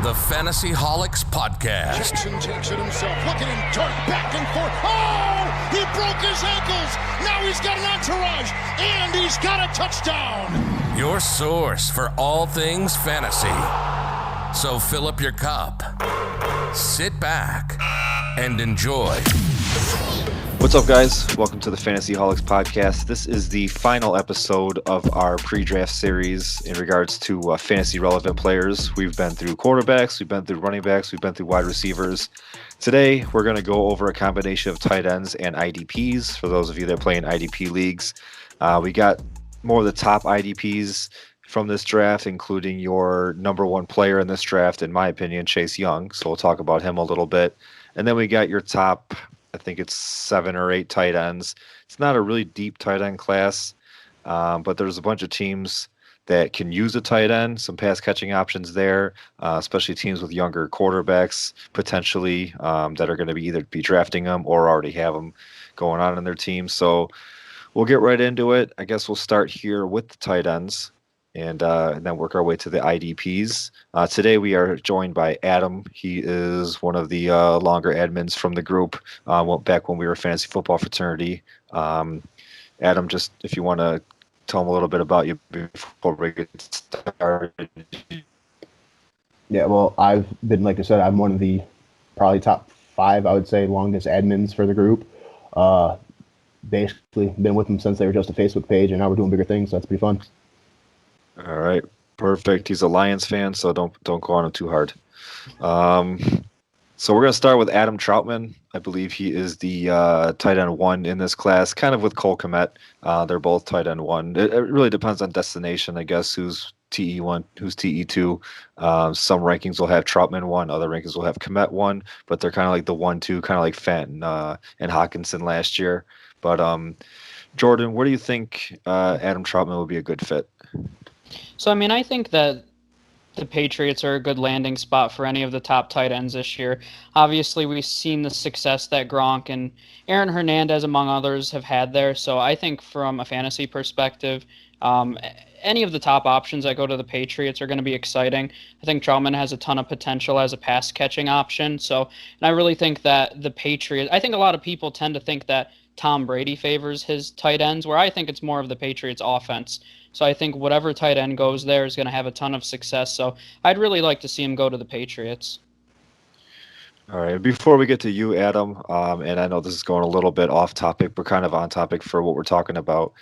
The Fantasy Holics Podcast. Jackson takes it himself. Look at him dart back and forth. Oh, he broke his ankles. Now he's got an entourage, and he's got a touchdown. Your source for all things fantasy. So fill up your cup, sit back, and enjoy. What's up, guys? Welcome to the Fantasy Holics Podcast. This is the final episode of our pre-draft series in regards to fantasy relevant players. We've been through quarterbacks, we've been through running backs, we've been through wide receivers. Today, we're going to go over a combination of tight ends and IDPs for those of you that play in IDP leagues. We got more of the top IDPs from this draft, including your number one player in this draft, in my opinion, Chase Young. So we'll talk about him a little bit. And then we got your top, I think it's 7 or 8 tight ends. It's not a really deep tight end class, but there's a bunch of teams that can use a tight end, some pass catching options there, especially teams with younger quarterbacks potentially that are going to be either be drafting them or already have them going on in their team. So we'll get right into it. I guess we'll start here with the tight ends and then work our way to the IDPs. Today we are joined by Adam. He is one of the longer admins from the group back when we were a fantasy football fraternity. Adam, just if you want to tell him a little bit about you before we get started. Yeah, well, I've been, like I said, I'm one of the probably top 5, I would say, longest admins for the group. Basically been with them since they were just a Facebook page, and now we're doing bigger things, so that's pretty fun. All right, perfect. He's a Lions fan, so don't go on him too hard. So we're going to start with Adam Troutman. I believe he is the tight end 1 in this class, kind of with Cole Kmet. They're both tight end 1. It really depends on destination, I guess, who's TE1, who's TE2. Some rankings will have Troutman 1, other rankings will have Kmet 1, but they're kind of like the 1-2, kind of like Fenton and Hawkinson last year. But Jordan, where do you think Adam Troutman would be a good fit? So, I think that the Patriots are a good landing spot for any of the top tight ends this year. Obviously, we've seen the success that Gronk and Aaron Hernandez, among others, have had there. So I think from a fantasy perspective, any of the top options that go to the Patriots are going to be exciting. I think Troutman has a ton of potential as a pass-catching option. And I really think that the Patriots – I think a lot of people tend to think that Tom Brady favors his tight ends, where I think it's more of the Patriots offense. So I think whatever tight end goes there is going to have a ton of success. So I'd really like to see him go to the Patriots. All right. Before we get to you, Adam, and I know this is going a little bit off topic, but kind of on topic for what we're talking about.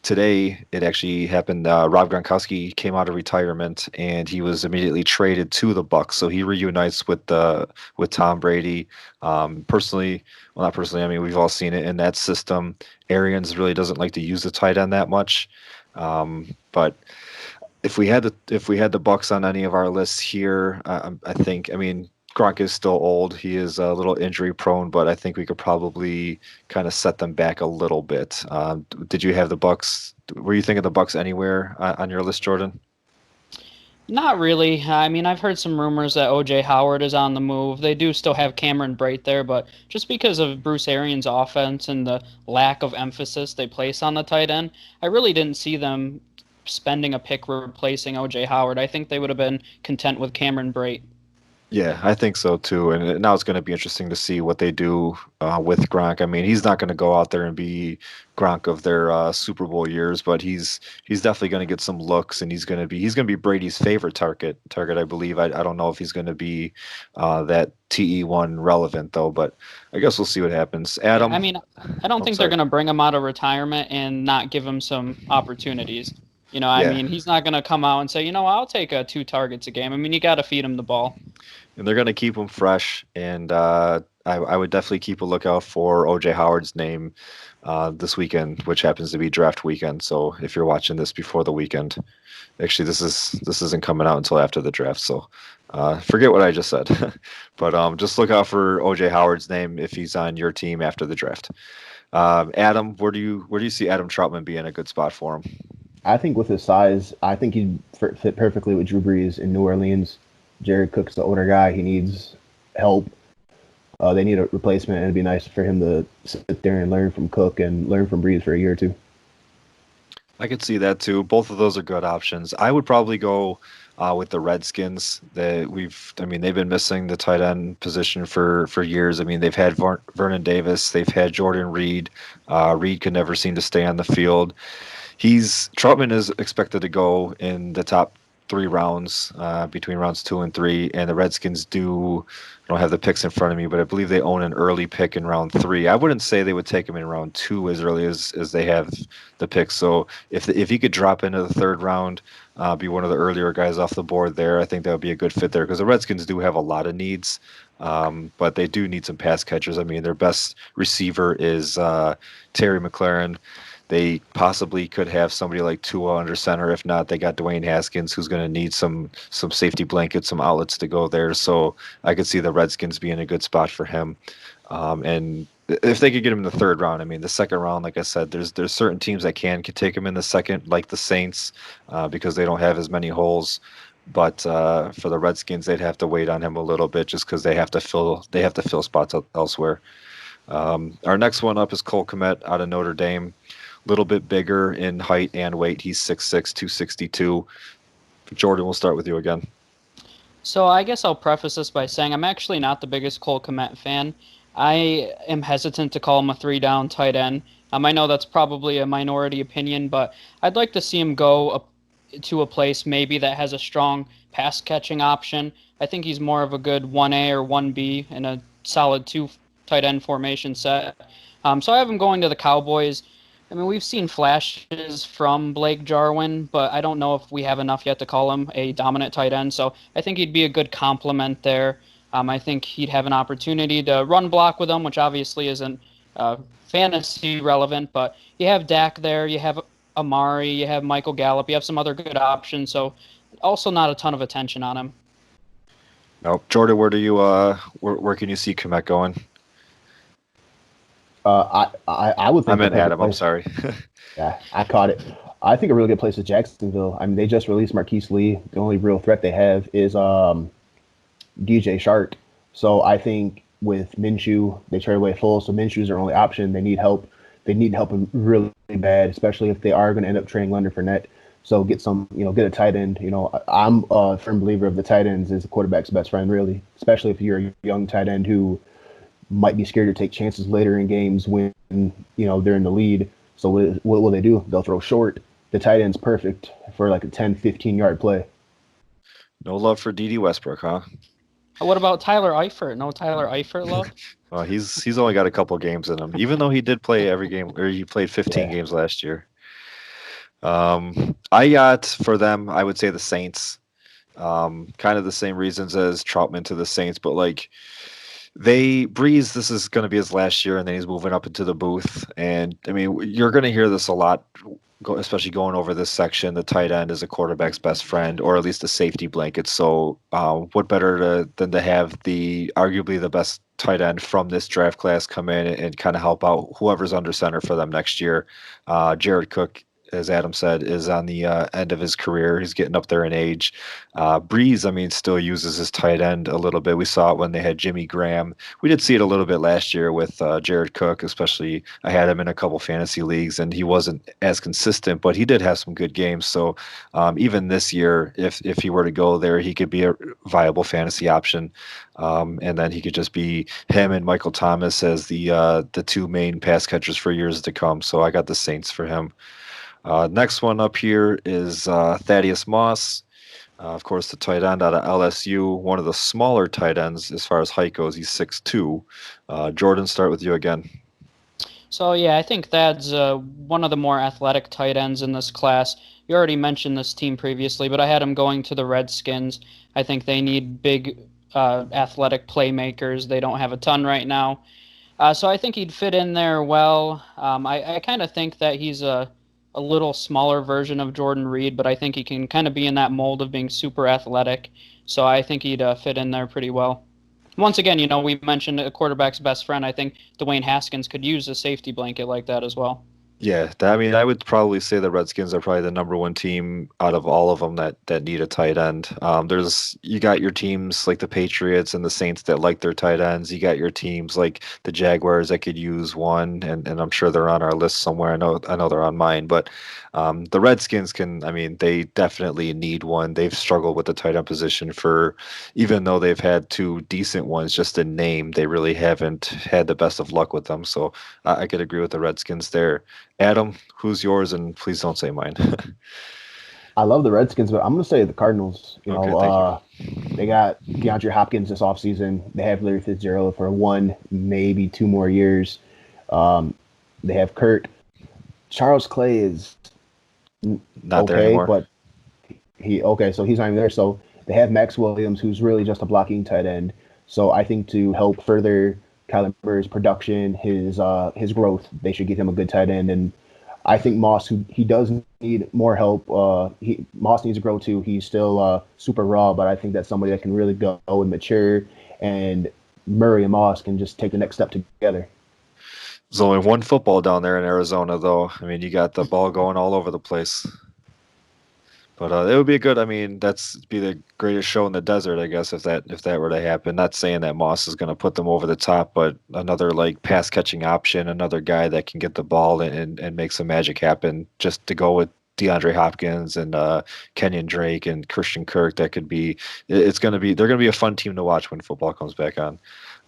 Today, it actually happened. Rob Gronkowski came out of retirement, and he was immediately traded to the Bucs. So he reunites with Tom Brady. Not personally. I mean, we've all seen it in that system. Arians really doesn't like to use the tight end that much. But if we had the Bucs on any of our lists here, I think. I mean, Gronk is still old. He is a little injury prone, but I think we could probably kind of set them back a little bit. Did you have the Bucs? Were you thinking the Bucs anywhere on your list, Jordan? Not really. I mean, I've heard some rumors that O.J. Howard is on the move. They do still have Cameron Brate there, but just because of Bruce Arians' offense and the lack of emphasis they place on the tight end, I really didn't see them spending a pick replacing O.J. Howard. I think they would have been content with Cameron Brate. Yeah, I think so too. And now it's going to be interesting to see what they do with Gronk. I mean, he's not going to go out there and be Gronk of their Super Bowl years, but he's definitely going to get some looks, and he's going to be Brady's favorite target. I believe. I don't know if he's going to be that TE1 relevant though, but I guess we'll see what happens. Adam, I mean, I don't think they're going to bring him out of retirement and not give him some opportunities. I mean, he's not going to come out and say, I'll take 2 targets a game. I mean, you got to feed him the ball. And they're going to keep him fresh, and I would definitely keep a lookout for O.J. Howard's name this weekend, which happens to be draft weekend. So if you're watching this before the weekend, actually this isn't coming out until after the draft. So forget what I just said, but just look out for O.J. Howard's name if he's on your team after the draft. Adam, where do you see Adam Troutman being a good spot for him? I think with his size, I think he'd fit perfectly with Drew Brees in New Orleans. Jared Cook's the older guy. He needs help. They need a replacement, and it'd be nice for him to sit there and learn from Cook and learn from Brees for a year or two. I could see that too. Both of those are good options. I would probably go with the Redskins. I mean, they've been missing the tight end position for years. I mean, they've had Vernon Davis, they've had Jordan Reed. Reed could never seem to stay on the field. Troutman is expected to go in the top 3 rounds, between rounds 2 and 3, and the Redskins do. I don't have the picks in front of me, but I believe they own an early pick in round 3. I wouldn't say they would take him in round 2 as early as they have the pick. So if he could drop into the 3rd round, be one of the earlier guys off the board there, I think that would be a good fit there because the Redskins do have a lot of needs, but they do need some pass catchers. I mean, their best receiver is Terry McLaurin. They possibly could have somebody like Tua under center. If not, they got Dwayne Haskins, who's going to need some safety blankets, some outlets to go there. So I could see the Redskins being a good spot for him. And if they could get him in the 3rd round, I mean, the 2nd round, like I said, there's certain teams that can take him in the second, like the Saints, because they don't have as many holes. But for the Redskins, they'd have to wait on him a little bit just because they have to fill spots elsewhere. Our next one up is Cole Kmet out of Notre Dame. Little bit bigger in height and weight. He's 6'6", 262. Jordan, we'll start with you again. So I guess I'll preface this by saying I'm actually not the biggest Cole Kmet fan. I am hesitant to call him a 3-down tight end. I know that's probably a minority opinion, but I'd like to see him go to a place maybe that has a strong pass catching option. I think he's more of a good 1A or 1B in a solid 2 tight end formation set. So I have him going to the Cowboys. I mean, we've seen flashes from Blake Jarwin, but I don't know if we have enough yet to call him a dominant tight end. So I think he'd be a good complement there. I think he'd have an opportunity to run block with him, which obviously isn't fantasy relevant. But you have Dak there, you have Amari, you have Michael Gallup, you have some other good options. So also not a ton of attention on him. No, Jordan, where do you where can you see Kmet going? I would think. I meant Adam. I'm sorry. Yeah, I caught it. I think a really good place is Jacksonville. I mean, they just released Marquise Lee. The only real threat they have is DJ Shark. So I think with Minshew, they trade away Foles, so Minshew's their only option. They need help. They need help him really bad, especially if they are going to end up trading Leonard Fournette. So get a tight end. I'm a firm believer of the tight ends is the quarterback's best friend, really, especially if you're a young tight end who might be scared to take chances later in games when they're in the lead. So what will they do? They'll throw short. The tight end's perfect for like a 10, 15-yard play. No love for D.D. Westbrook, huh? What about Tyler Eifert? No Tyler Eifert love? Well, he's only got a couple games in him, even though he did play every game, or he played 15 games last year. I got for them, I would say the Saints. Kind of the same reasons as Troutman to the Saints, but like Breeze, this is going to be his last year, and then he's moving up into the booth. And I mean, you're going to hear this a lot, especially going over this section. The tight end is a quarterback's best friend, or at least a safety blanket. So, what better than to have arguably the best tight end from this draft class come in and kind of help out whoever's under center for them next year. Jared Cook, as Adam said, is on the end of his career. He's getting up there in age. Breeze, I mean, still uses his tight end a little bit. We saw it when they had Jimmy Graham. We did see it a little bit last year with Jared Cook, especially. I had him in a couple fantasy leagues, and he wasn't as consistent, but he did have some good games. So even this year, if he were to go there, he could be a viable fantasy option. And then he could just be him and Michael Thomas as the 2 main pass catchers for years to come. So I got the Saints for him. Next one up here is Thaddeus Moss. Of course, the tight end out of LSU, one of the smaller tight ends as far as height goes. He's 6'2". Jordan, start with you again. So, yeah, I think Thad's one of the more athletic tight ends in this class. You already mentioned this team previously, but I had him going to the Redskins. I think they need big athletic playmakers. They don't have a ton right now. So I think he'd fit in there well. I kind of think that he's a little smaller version of Jordan Reed, but I think he can kind of be in that mold of being super athletic. So I think he'd fit in there pretty well. Once again, we mentioned a quarterback's best friend. I think Dwayne Haskins could use a safety blanket like that as well. Yeah, I mean, I would probably say the Redskins are probably the number one team out of all of them that need a tight end. You got your teams like the Patriots and the Saints that like their tight ends. You got your teams like the Jaguars that could use one, and I'm sure they're on our list somewhere. I know they're on mine, but the Redskins can. I mean, they definitely need one. They've struggled with the tight end position for, even though they've had two decent ones, just in name, they really haven't had the best of luck with them. So I could agree with the Redskins there. Adam, who's yours? And please don't say mine. I love the Redskins, but I'm going to say the Cardinals. Okay, thank you. They got DeAndre Hopkins this offseason. They have Larry Fitzgerald for 1, maybe 2 more years. They have Kurt. Charles Clay is Not there okay, anymore. but so he's not even there. So they have Max Williams, who's really just a blocking tight end. So I think to help further Kyler Murray's production, his growth, they should give him a good tight end. And I think Moss, who he does need more help. Moss needs to grow too. He's still super raw, but I think that's somebody that can really go and mature. And Murray and Moss can just take the next step together. There's only one football down there in Arizona, though. I mean, you got the ball going all over the place. But it would be a good. I mean, that's be the greatest show in the desert, I guess, if that were to happen. Not saying that Moss is going to put them over the top, but another like pass catching option, another guy that can get the ball and make some magic happen. Just to go with DeAndre Hopkins and Kenyon Drake and Christian Kirk, that could be. It's going to be. They're going to be a fun team to watch when football comes back on.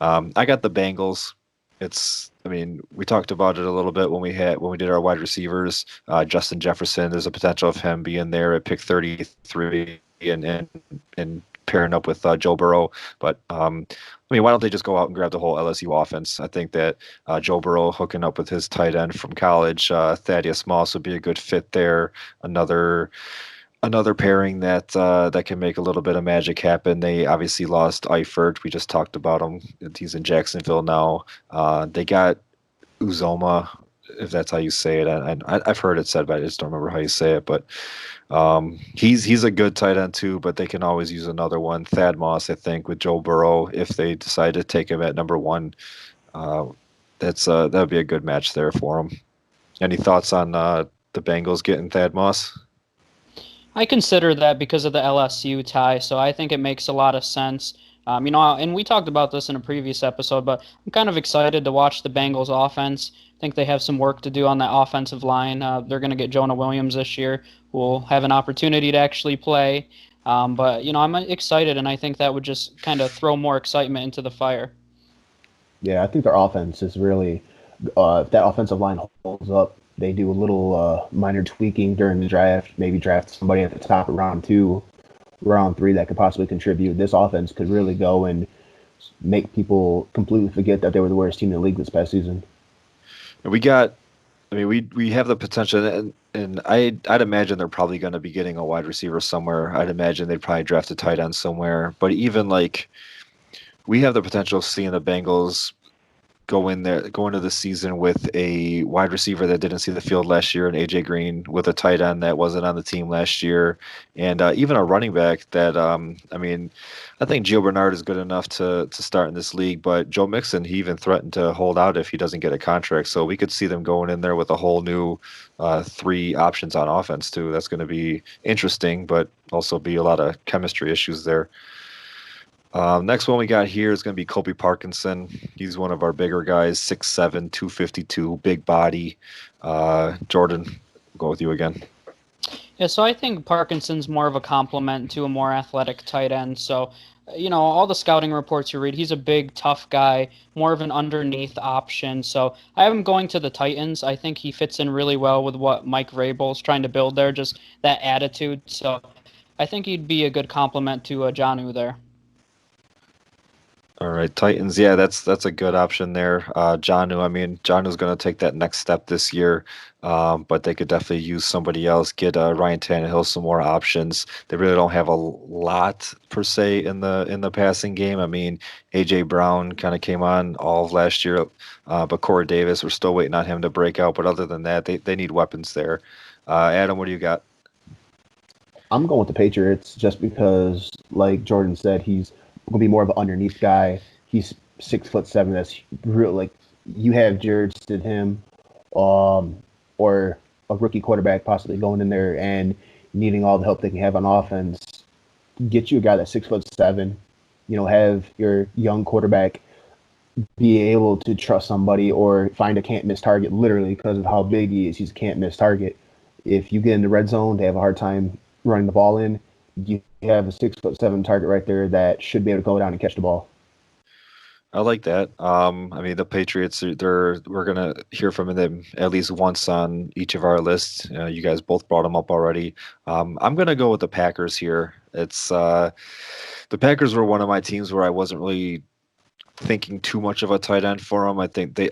I got the Bengals. I mean, we talked about it a little bit when we did our wide receivers. Justin Jefferson, there's a potential of him being there at pick 33 and pairing up with Joe Burrow. But I mean, why don't they just go out and grab the whole LSU offense? I think that Joe Burrow hooking up with his tight end from college, Thaddeus Moss, would be a good fit there. Another pairing that can make a little bit of magic happen. They obviously lost Eifert. We just talked about him. He's in Jacksonville now. They got Uzoma, if that's how you say it. I've heard it said, but I just don't remember how you say it. But he's a good tight end too. But they can always use another one. Thad Moss, I think, with Joe Burrow, if they decide to take him at number one, that would be a good match there for him. Any thoughts on the Bengals getting Thad Moss? I consider that because of the LSU tie, so I think it makes a lot of sense. And we talked about this in a previous episode, but I'm kind of excited to watch the Bengals offense. I think they have some work to do on that offensive line. They're going to get Jonah Williams this year, who will have an opportunity to actually play. But I'm excited, and I think that would just kind of throw more excitement into the fire. Yeah, I think their offense is really, if that offensive line holds up, they do a little minor tweaking during the draft, maybe draft somebody at the top of round 2, round 3 that could possibly contribute. This offense could really go and make people completely forget that they were the worst team in the league this past season. We have the potential, and I'd imagine they're probably going to be getting a wide receiver somewhere. I'd imagine they'd probably draft a tight end somewhere. But even like, we have the potential of seeing the Bengals go into the season with a wide receiver that didn't see the field last year, and AJ Green, with a tight end that wasn't on the team last year, and even a running back that I think Gio Bernard is good enough to start in this league, but Joe Mixon, he even threatened to hold out if he doesn't get a contract. So we could see them going in there with a whole new 3 options on offense too. That's going to be interesting, but also be a lot of chemistry issues there. Next one we got here is going to be Colby Parkinson. He's one of our bigger guys, 6'7", 252, big body. Jordan, we'll go with you again. Yeah, so I think Parkinson's more of a complement to a more athletic tight end. So, all the scouting reports you read, he's a big, tough guy, more of an underneath option. So I have him going to the Titans. I think he fits in really well with what Mike Vrabel's trying to build there, just that attitude. So I think he'd be a good complement to Jonnu there. All right, Titans. Yeah, that's a good option there. Jonnu's going to take that next step this year, but they could definitely use somebody else. Get Ryan Tannehill some more options. They really don't have a lot per se in the passing game. I mean, AJ Brown kind of came on all of last year, but Corey Davis, we're still waiting on him to break out. But other than that, they need weapons there. Adam, what do you got? I'm going with the Patriots just because, like Jordan said, he's going to be more of an underneath guy. He's 6'7". That's real. Like, you have Jared Stidham. or a rookie quarterback possibly going in there and needing all the help they can have on offense, get you a guy that's 6'7", have your young quarterback be able to trust somebody or find a can't miss target literally because of how big he is. He's a can't miss target. If you get in the red zone, they have a hard time running the ball in. You have a 6'7" target right there that should be able to go down and catch the ball. I like that. I mean, the Patriots, we're gonna hear from them at least once on each of our lists. You guys both brought them up already. I'm gonna go with the Packers here. It's the Packers were one of my teams where I wasn't really thinking too much of a tight end for them. I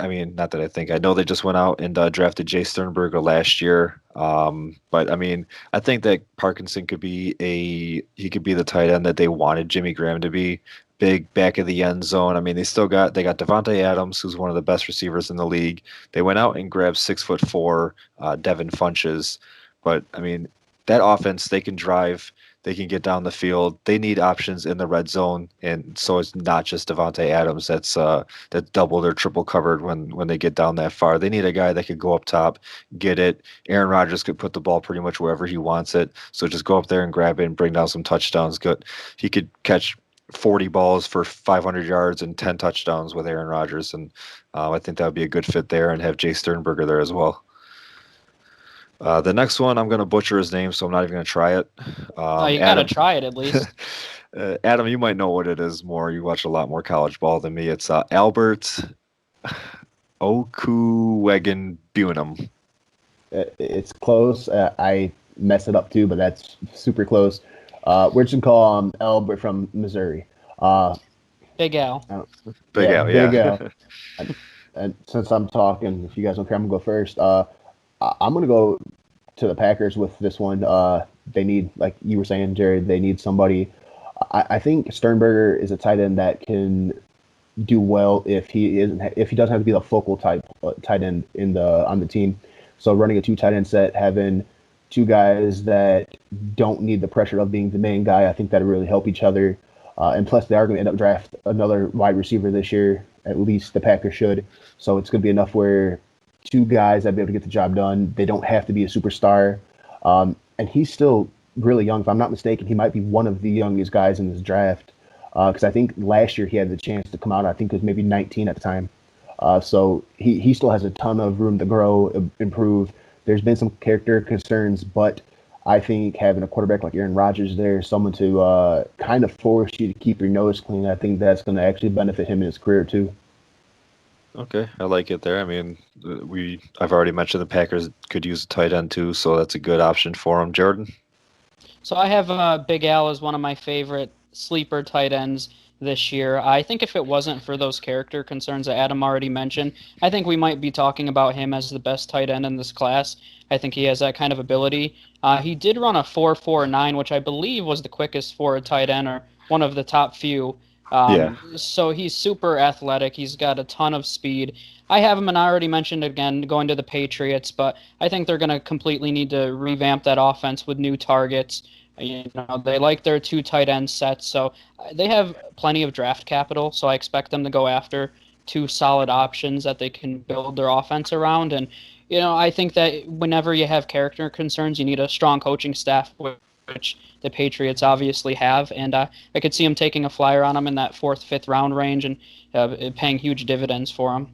mean, not that I think, I know they just went out and drafted Jay Sternberger last year. But I mean, I think that Parkinson he could be the tight end that they wanted Jimmy Graham to be. Big back of the end zone. I mean, they got Devontae Adams, who's one of the best receivers in the league. They went out and grabbed 6'4" Devin Funches. But I mean, that offense, they can drive. They can get down the field. They need options in the red zone, and so it's not just Devontae Adams that's doubled or triple covered when they get down that far. They need a guy that could go up top, get it. Aaron Rodgers could put the ball pretty much wherever he wants it. So just go up there and grab it and bring down some touchdowns. Good. He could catch 40 balls for 500 yards and 10 touchdowns with Aaron Rodgers, and I think that would be a good fit there, and have Jay Sternberger there as well. The next one, I'm going to butcher his name, so I'm not even going to try it. You got to try it at least. Adam, you might know what it is more. You watch a lot more college ball than me. It's Albert Okuwegenbuenum. It's close. I mess it up too, but that's super close. We're just going to call him Albert from Missouri. Big Al. Big Al, yeah. Big Al. And since I'm talking, if you guys don't care, I'm going to go first. I'm going to go to the Packers with this one. They need, like you were saying, Jared, they need somebody. I think Sternberger is a tight end that can do well if he doesn't have to be the focal type tight end on the team. So running a 2 tight end set, having 2 guys that don't need the pressure of being the main guy, I think that'll really help each other. And plus, they are going to end up draft another wide receiver this year. At least the Packers should. So it's going to be enough where 2 guys that be able to get the job done. They don't have to be a superstar. And he's still really young. If I'm not mistaken, he might be one of the youngest guys in this draft. Because I think last year he had the chance to come out. I think it was maybe 19 at the time. So he still has a ton of room to grow, improve. There's been some character concerns, but I think having a quarterback like Aaron Rodgers there, someone to kind of force you to keep your nose clean, I think that's going to actually benefit him in his career too. Okay, I like it there. I mean, I've already mentioned the Packers could use a tight end too, so that's a good option for them. Jordan? So I have Big Al as one of my favorite sleeper tight ends this year. I think if it wasn't for those character concerns that Adam already mentioned, I think we might be talking about him as the best tight end in this class. I think he has that kind of ability. He did run a 4.49, which I believe was the quickest for a tight end, or one of the top few. So he's super athletic. He's got a ton of speed. I have him, and I already mentioned again, going to the Patriots, but I think they're going to completely need to revamp that offense with new targets. They like their 2 tight end sets, so they have plenty of draft capital, so I expect them to go after 2 solid options that they can build their offense around. And, I think that whenever you have character concerns, you need a strong coaching staff, which the Patriots obviously have, and I could see him taking a flyer on him in that 4th, 5th round range and paying huge dividends for him.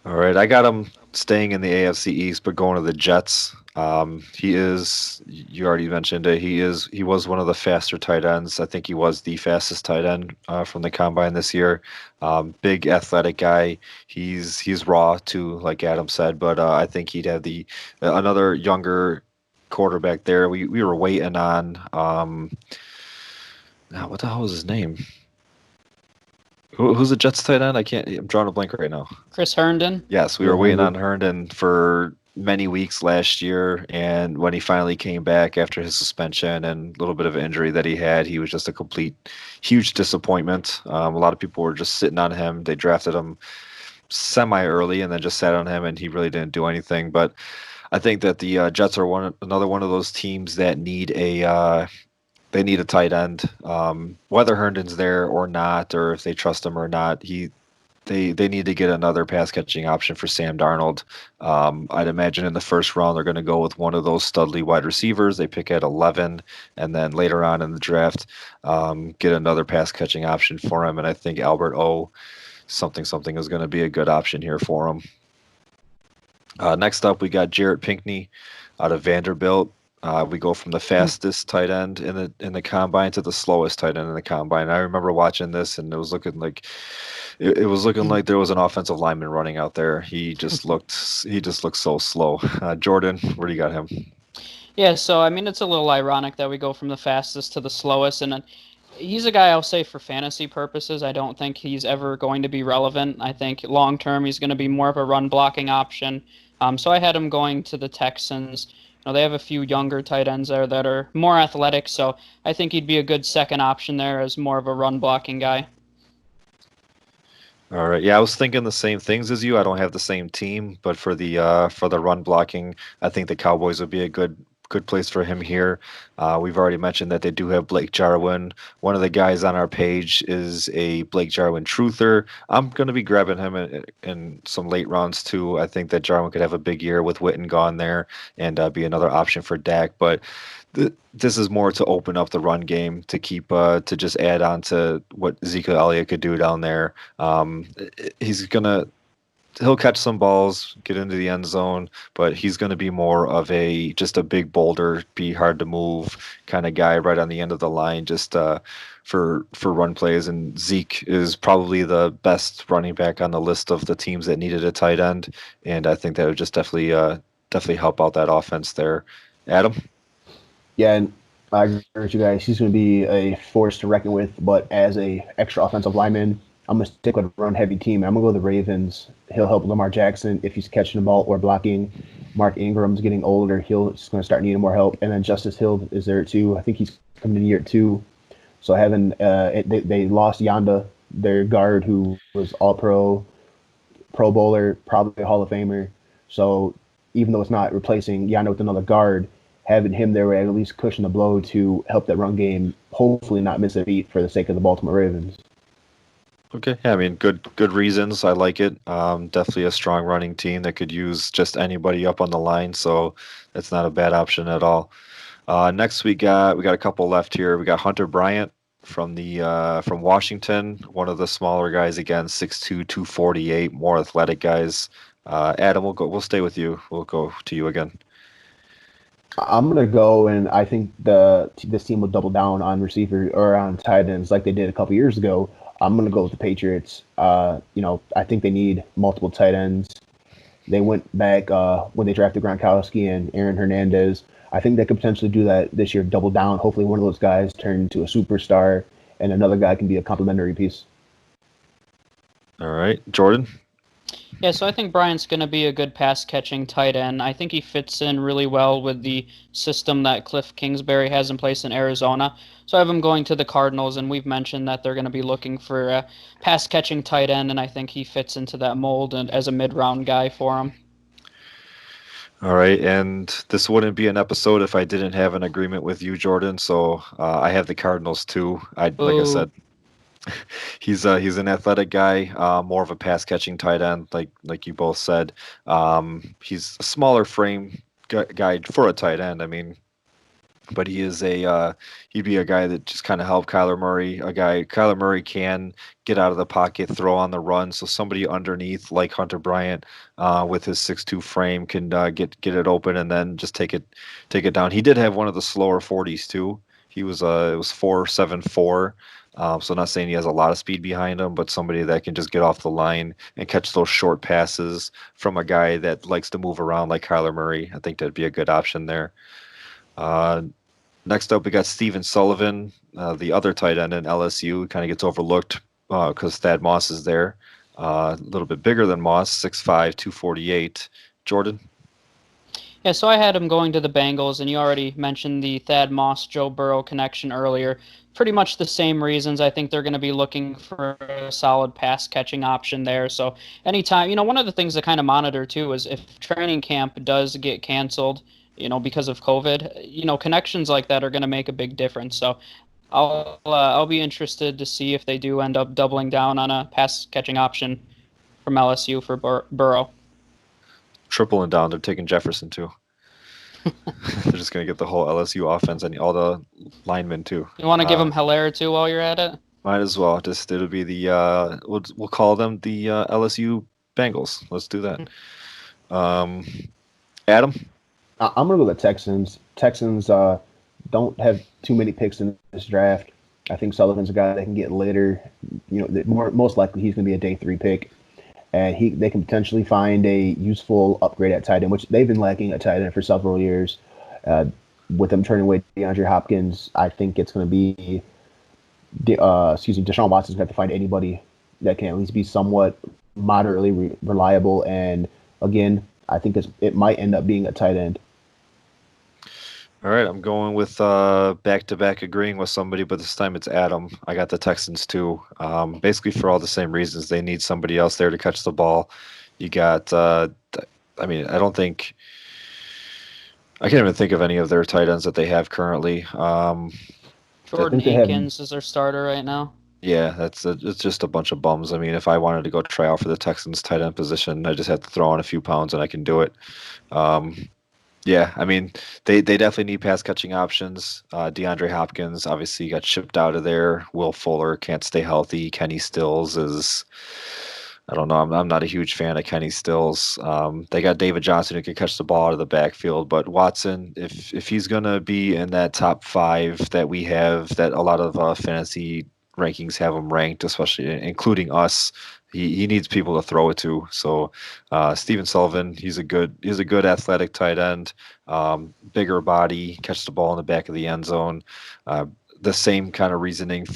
All right, I got him staying in the AFC East, but going to the Jets. He is, you already mentioned it, he was one of the faster tight ends. I think he was the fastest tight end from the combine this year. Big athletic guy. He's raw too, like Adam said, but I think he'd have another younger quarterback there. We were waiting on what the hell was his name? Who's the Jets tight end? I'm drawing a blank right now. Chris Herndon? Yes, we were waiting on Herndon for many weeks last year, and when he finally came back after his suspension and a little bit of injury that he had, he was just a complete huge disappointment. A lot of people were just sitting on him. They drafted him semi-early and then just sat on him, and he really didn't do anything. But I think that the Jets are another one of those teams that need a tight end. Whether Herndon's there or not, or if they trust him or not, they need to get another pass catching option for Sam Darnold. I'd imagine in the first round they're going to go with one of those studly wide receivers. They pick at 11, and then later on in the draft, get another pass catching option for him. And I think Albert O something is going to be a good option here for him. Next up, we got Jarrett Pinkney out of Vanderbilt. We go from the fastest tight end in the combine to the slowest tight end in the combine. I remember watching this, and it was looking like there was an offensive lineman running out there. He just looked so slow. Jordan, where do you got him? Yeah, so I mean, it's a little ironic that we go from the fastest to the slowest, and he's a guy I'll say for fantasy purposes. I don't think he's ever going to be relevant. I think long term he's going to be more of a run blocking option. So I had him going to the Texans. They have a few younger tight ends there that are more athletic, so I think he'd be a good second option there as more of a run blocking guy. All right. Yeah, I was thinking the same things as you. I don't have the same team, but for the run blocking, I think the Cowboys would be a good place for him here. We've already mentioned that they do have Blake Jarwin. One of the guys on our page is a Blake Jarwin truther. I'm going to be grabbing him in some late rounds too. I think that Jarwin could have a big year with Witten gone there and be another option for Dak. But this is more to open up the run game to keep to just add on to what Ezekiel Elliott could do down there. He'll catch some balls, get into the end zone, but he's going to be more of just a big boulder, be hard to move kind of guy right on the end of the line, just for run plays. And Zeke is probably the best running back on the list of the teams that needed a tight end, and I think that would just definitely help out that offense there. Adam? Yeah, and I agree with you guys. He's going to be a force to reckon with, but as a extra offensive lineman, I'm going to stick with a run-heavy team. I'm going to go with the Ravens. He'll help Lamar Jackson if he's catching the ball or blocking. Mark Ingram's getting older. He's going to start needing more help. And then Justice Hill is there too. I think he's coming in year 2. So they lost Yanda, their guard, who was All-Pro, Pro Bowler, probably a Hall of Famer. So even though it's not replacing Yanda with another guard, having him there would at least cushion the blow to help that run game hopefully not miss a beat for the sake of the Baltimore Ravens. Okay, yeah, I mean, good reasons. I like it. Definitely a strong running team that could use just anybody up on the line, so it's not a bad option at all. Next, we got a couple left here. We got Hunter Bryant from Washington, one of the smaller guys again, 6'2", 248, more athletic guys. Adam, we'll stay with you. We'll go to you again. I'm gonna go, and I think this team will double down on receiver or on tight ends like they did a couple years ago. I'm going to go with the Patriots. I think they need multiple tight ends. They went back when they drafted Gronkowski and Aaron Hernandez. I think they could potentially do that this year, double down. Hopefully one of those guys turn into a superstar, and another guy can be a complementary piece. All right. Jordan? Yeah, so I think Bryant's going to be a good pass-catching tight end. I think he fits in really well with the system that Cliff Kingsbury has in place in Arizona. So I have him going to the Cardinals, and we've mentioned that they're going to be looking for a pass-catching tight end, and I think he fits into that mold and as a mid-round guy for him. All right, and this wouldn't be an episode if I didn't have an agreement with you, Jordan. So I have the Cardinals too. Like I said, he's an athletic guy, more of a pass catching tight end, like you both said. He's a smaller frame guy for a tight end. I mean, but he'd be a guy that just kind of help Kyler Murray. Kyler Murray can get out of the pocket, throw on the run. So somebody underneath like Hunter Bryant, with his 6'2" frame can get it open and then just take it down. He did have one of the slower 40s too. It was 4.74. So not saying he has a lot of speed behind him, but somebody that can just get off the line and catch those short passes from a guy that likes to move around like Kyler Murray. I think that'd be a good option there. Next up, we got Steven Sullivan, the other tight end in LSU. Kind of gets overlooked because Thad Moss is there. A little bit bigger than Moss, 6'5", 248. Jordan? Yeah, so I had him going to the Bengals, and you already mentioned the Thad Moss-Joe Burrow connection earlier. Pretty much the same reasons. I think they're going to be looking for a solid pass-catching option there. So anytime, one of the things to kind of monitor, too, is if training camp does get canceled, because of COVID, connections like that are going to make a big difference. So I'll be interested to see if they do end up doubling down on a pass-catching option from LSU for Burrow. Tripling down. They're taking Jefferson too. They're just going to get the whole LSU offense and all the linemen too. You want to give him Hilaire too while you're at it? Might as well. Just it'll be the we'll call them the LSU Bengals. Let's do that. Adam? I'm gonna go with the Texans. Texans don't have too many picks in this draft. I think Sullivan's a guy that can get later. Most likely he's gonna be a day 3 pick, and they can potentially find a useful upgrade at tight end, which they've been lacking at tight end for several years. With them turning away DeAndre Hopkins, I think it's gonna be Deshaun Watson's going to have to find anybody that can at least be somewhat moderately reliable. And again, I think it might end up being a tight end. All right, I'm going with back-to-back agreeing with somebody, but this time it's Adam. I got the Texans too. Basically for all the same reasons. They need somebody else there to catch the ball. You got, I can't even think of any of their tight ends that they have currently. Jordan Akins is their starter right now. Yeah, it's just a bunch of bums. I mean, if I wanted to go try out for the Texans tight end position, I just have to throw on a few pounds and I can do it. Yeah, I mean, they definitely need pass catching options. DeAndre Hopkins obviously got shipped out of there. Will Fuller can't stay healthy. Kenny Stills is, I don't know. I'm not a huge fan of Kenny Stills. They got David Johnson who can catch the ball out of the backfield, but Watson, if he's gonna be in that top 5 that we have, that a lot of fantasy rankings have him ranked, especially including us, he needs people to throw it to. So Steven Sullivan, he's a good athletic tight end, bigger body, catch the ball in the back of the end zone. The same kind of reasoning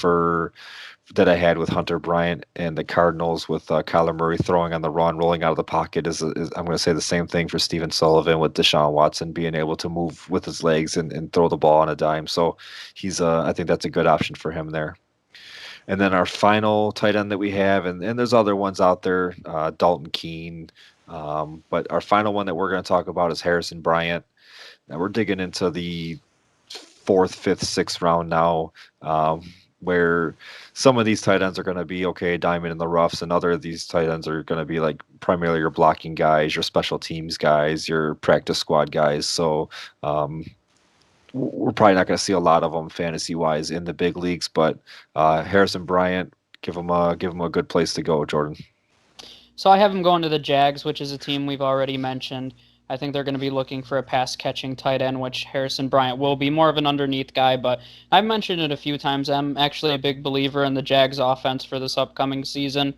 that I had with Hunter Bryant and the Cardinals with Kyler Murray throwing on the run, rolling out of the pocket is I'm going to say the same thing for Steven Sullivan with Deshaun Watson being able to move with his legs and throw the ball on a dime. So he's I think that's a good option for him there. And then our final tight end that we have, and there's other ones out there, Dalton Keene. But our final one that we're going to talk about is Harrison Bryant. Now we're digging into the 4th, 5th, 6th round now, where some of these tight ends are going to be diamond in the roughs, and other of these tight ends are going to be like primarily your blocking guys, your special teams guys, your practice squad guys. So we're probably not going to see a lot of them fantasy wise in the big leagues, but Harrison Bryant, give him a good place to go, Jordan. So I have him going to the Jags, which is a team we've already mentioned. I think they're going to be looking for a pass-catching tight end, which Harrison Bryant will be, more of an underneath guy. But I've mentioned it a few times. I'm actually a big believer in the Jags' offense for this upcoming season.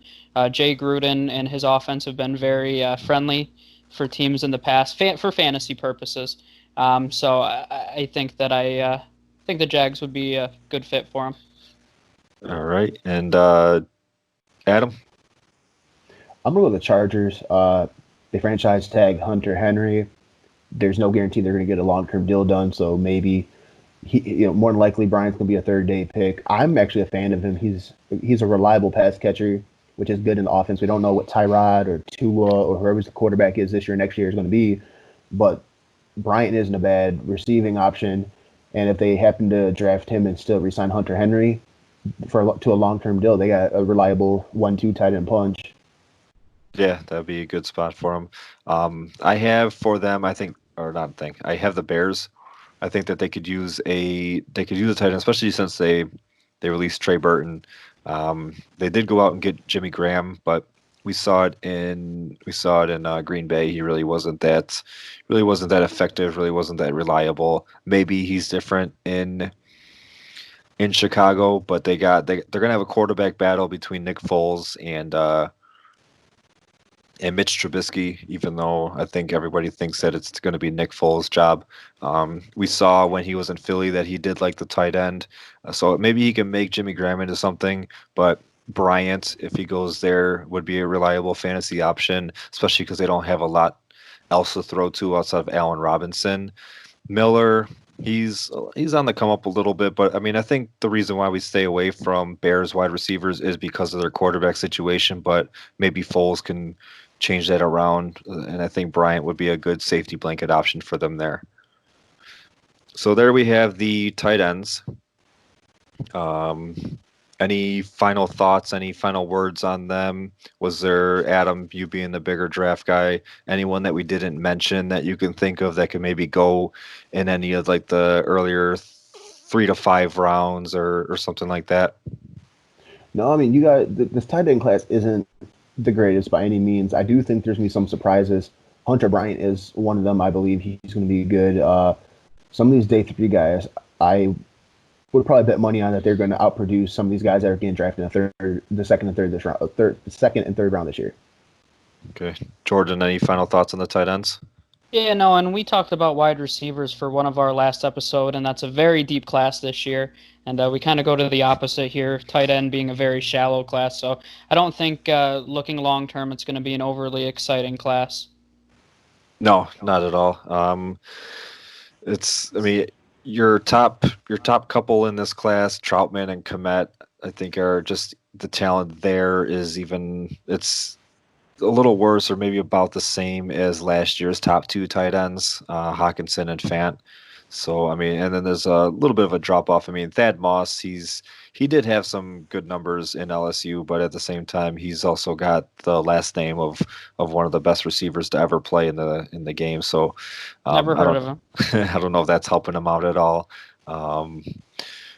Jay Gruden and his offense have been very friendly for teams in the past, for fantasy purposes. So I think that I think the Jags would be a good fit for him. All right. And Adam? I'm going to go with the Chargers. They franchise tag Hunter Henry. There's no guarantee they're going to get a long-term deal done, so maybe more than likely Bryant's going to be a 3rd-day pick. I'm actually a fan of him. He's a reliable pass catcher, which is good in the offense. We don't know what Tyrod or Tua or whoever's the quarterback is this year, next year is going to be, but Bryant isn't a bad receiving option. And if they happen to draft him and still re-sign Hunter Henry to a long-term deal, they got a reliable 1-2 tight end punch. Yeah, that'd be a good spot for them. I have for them, I have the Bears. I think that they could use a tight end, especially since they released Trey Burton. They did go out and get Jimmy Graham, but we saw it in Green Bay. He really wasn't that effective. Really wasn't that reliable. Maybe he's different in Chicago, but they're gonna have a quarterback battle between Nick Foles and Mitch Trubisky, even though I think everybody thinks that it's going to be Nick Foles' job. We saw when he was in Philly that he did like the tight end. So maybe he can make Jimmy Graham into something, but Bryant, if he goes there, would be a reliable fantasy option, especially because they don't have a lot else to throw to outside of Allen Robinson. Miller, he's on the come up a little bit, but I mean, I think the reason why we stay away from Bears wide receivers is because of their quarterback situation, but maybe Foles can change that around, and I think Bryant would be a good safety blanket option for them there. So there we have the tight ends. Any final thoughts, any final words on them? Was there, Adam, you being the bigger draft guy, anyone that we didn't mention that you can think of that could maybe go in any of like the earlier 3 to 5 rounds or something like that? No, I mean, you got this tight end class isn't the greatest by any means. I do think there's going to be some surprises. Hunter Bryant is one of them. I believe he's going to be good. Some of these day three guys, I would probably bet money on that they're going to outproduce some of these guys that are getting drafted in the second and third this round, second and third round this year. Okay. Jordan, any final thoughts on the tight ends? Yeah, no, and we talked about wide receivers for one of our last episode, and that's a very deep class this year. And we kind of go to the opposite here, tight end being a very shallow class. So I don't think looking long term, it's going to be an overly exciting class. No, not at all. I mean, your top couple in this class, Troutman and Komet, I think are just the talent there is even it's a little worse or maybe about the same as last year's top two tight ends, Hawkinson and Fant. So I mean, and then there's a little bit of a drop off. I mean, Thad Moss, he did have some good numbers in LSU, but at the same time, he's also got the last name of one of the best receivers to ever play in the game. So Never I heard don't of him. I don't know if that's helping him out at all. Um,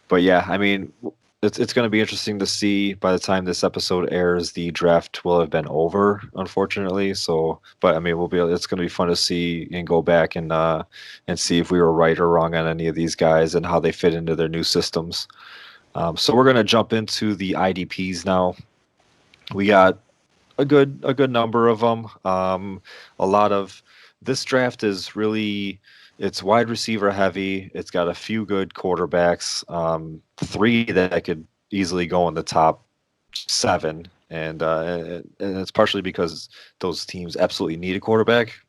but yeah, I mean, it's going to be interesting to see by the time this episode airs, the draft will have been over, unfortunately. So, but I mean, it's going to be fun to see and go back and see if we were right or wrong on any of these guys and how they fit into their new systems. So we're going to jump into the IDPs now. We got a good number of them. A lot of this draft is really it's wide receiver heavy. It's got a few good quarterbacks, 3 that could easily go in the top 7, and it's partially because those teams absolutely need a quarterback,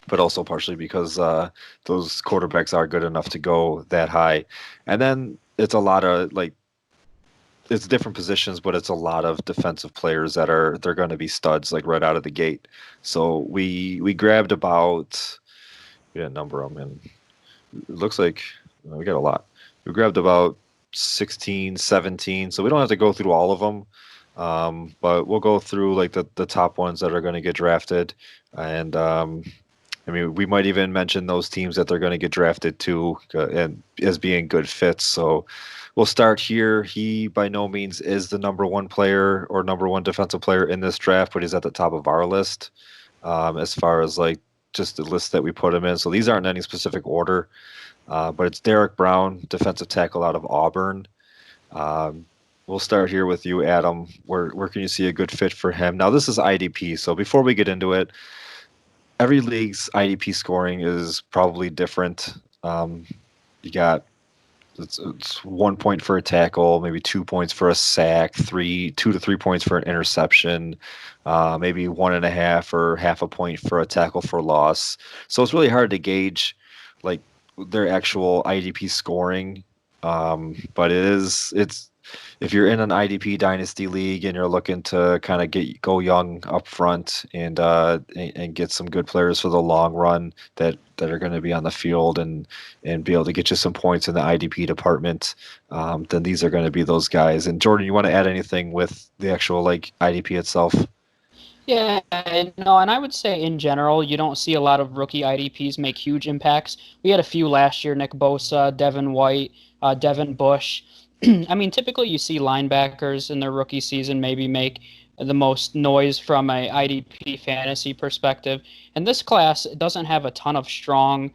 but also partially because those quarterbacks are good enough to go that high. And then it's a lot of like it's different positions, but it's a lot of defensive players they're going to be studs like right out of the gate. So we grabbed about we didn't number them, and it looks like we got a lot. We grabbed about 16, 17, so we don't have to go through all of them, but we'll go through like the top ones that are going to get drafted, and I mean we might even mention those teams that they're going to get drafted to, and as being good fits. So we'll start here. He by no means is the number one player or number one defensive player in this draft, but he's at the top of our list as far as like just the list that we put him in. So these aren't in any specific order, but it's Derek Brown, defensive tackle out of Auburn. We'll start here with you, Adam. Where can you see a good fit for him? Now, this is IDP, so before we get into it, every league's IDP scoring is probably different. You got it's 1 point for a tackle, maybe 2 points for a sack, 2 to 3 points for an interception, maybe 1.5 or half a point for a tackle for loss. So it's really hard to gauge like their actual IDP scoring. But it's if you're in an IDP dynasty league and you're looking to kind of go young up front and get some good players for the long run that are going to be on the field and be able to get you some points in the IDP department, then these are going to be those guys. And Jordan, you want to add anything with the actual like IDP itself? Yeah, no, and I would say in general, you don't see a lot of rookie IDPs make huge impacts. We had a few last year: Nick Bosa, Devin White, Devin Bush. I mean, typically you see linebackers in their rookie season maybe make the most noise from a IDP fantasy perspective. And this class doesn't have a ton of strong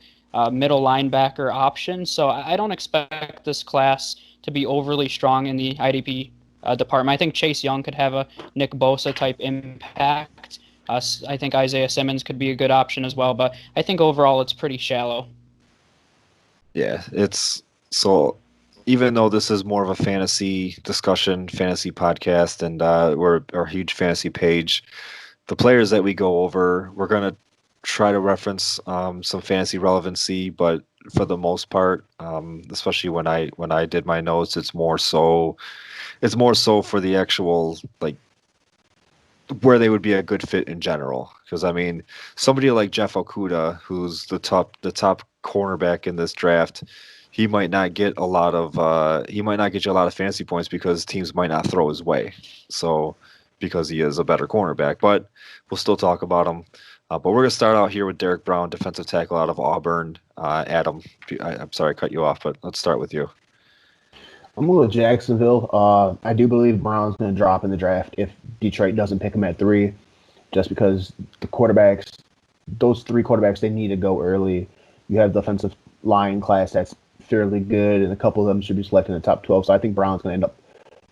middle linebacker options, so I don't expect this class to be overly strong in the IDP department. I think Chase Young could have a Nick Bosa type impact. I think Isaiah Simmons could be a good option as well, but I think overall it's pretty shallow. Yeah, it's so. Even though this is more of a fantasy discussion, fantasy podcast, and we're a huge fantasy page, the players that we go over, we're going to try to reference some fantasy relevancy, but for the most part, especially when I did my notes, it's more so for the actual like where they would be a good fit in general. Because I mean, somebody like Jeff Okudah, who's the top cornerback in this draft, he might not get you a lot of fantasy points because teams might not throw his way. So because he is a better cornerback, but we'll still talk about him. But we're gonna start out here with Derek Brown, defensive tackle out of Auburn. Adam, I'm sorry I cut you off, but let's start with you. I'm going to Jacksonville. I do believe Brown's going to drop in the draft if Detroit doesn't pick him at 3, just because those 3 quarterbacks, they need to go early. You have the offensive line class that's fairly good, and a couple of them should be selected in the top 12. So I think Brown's going to end up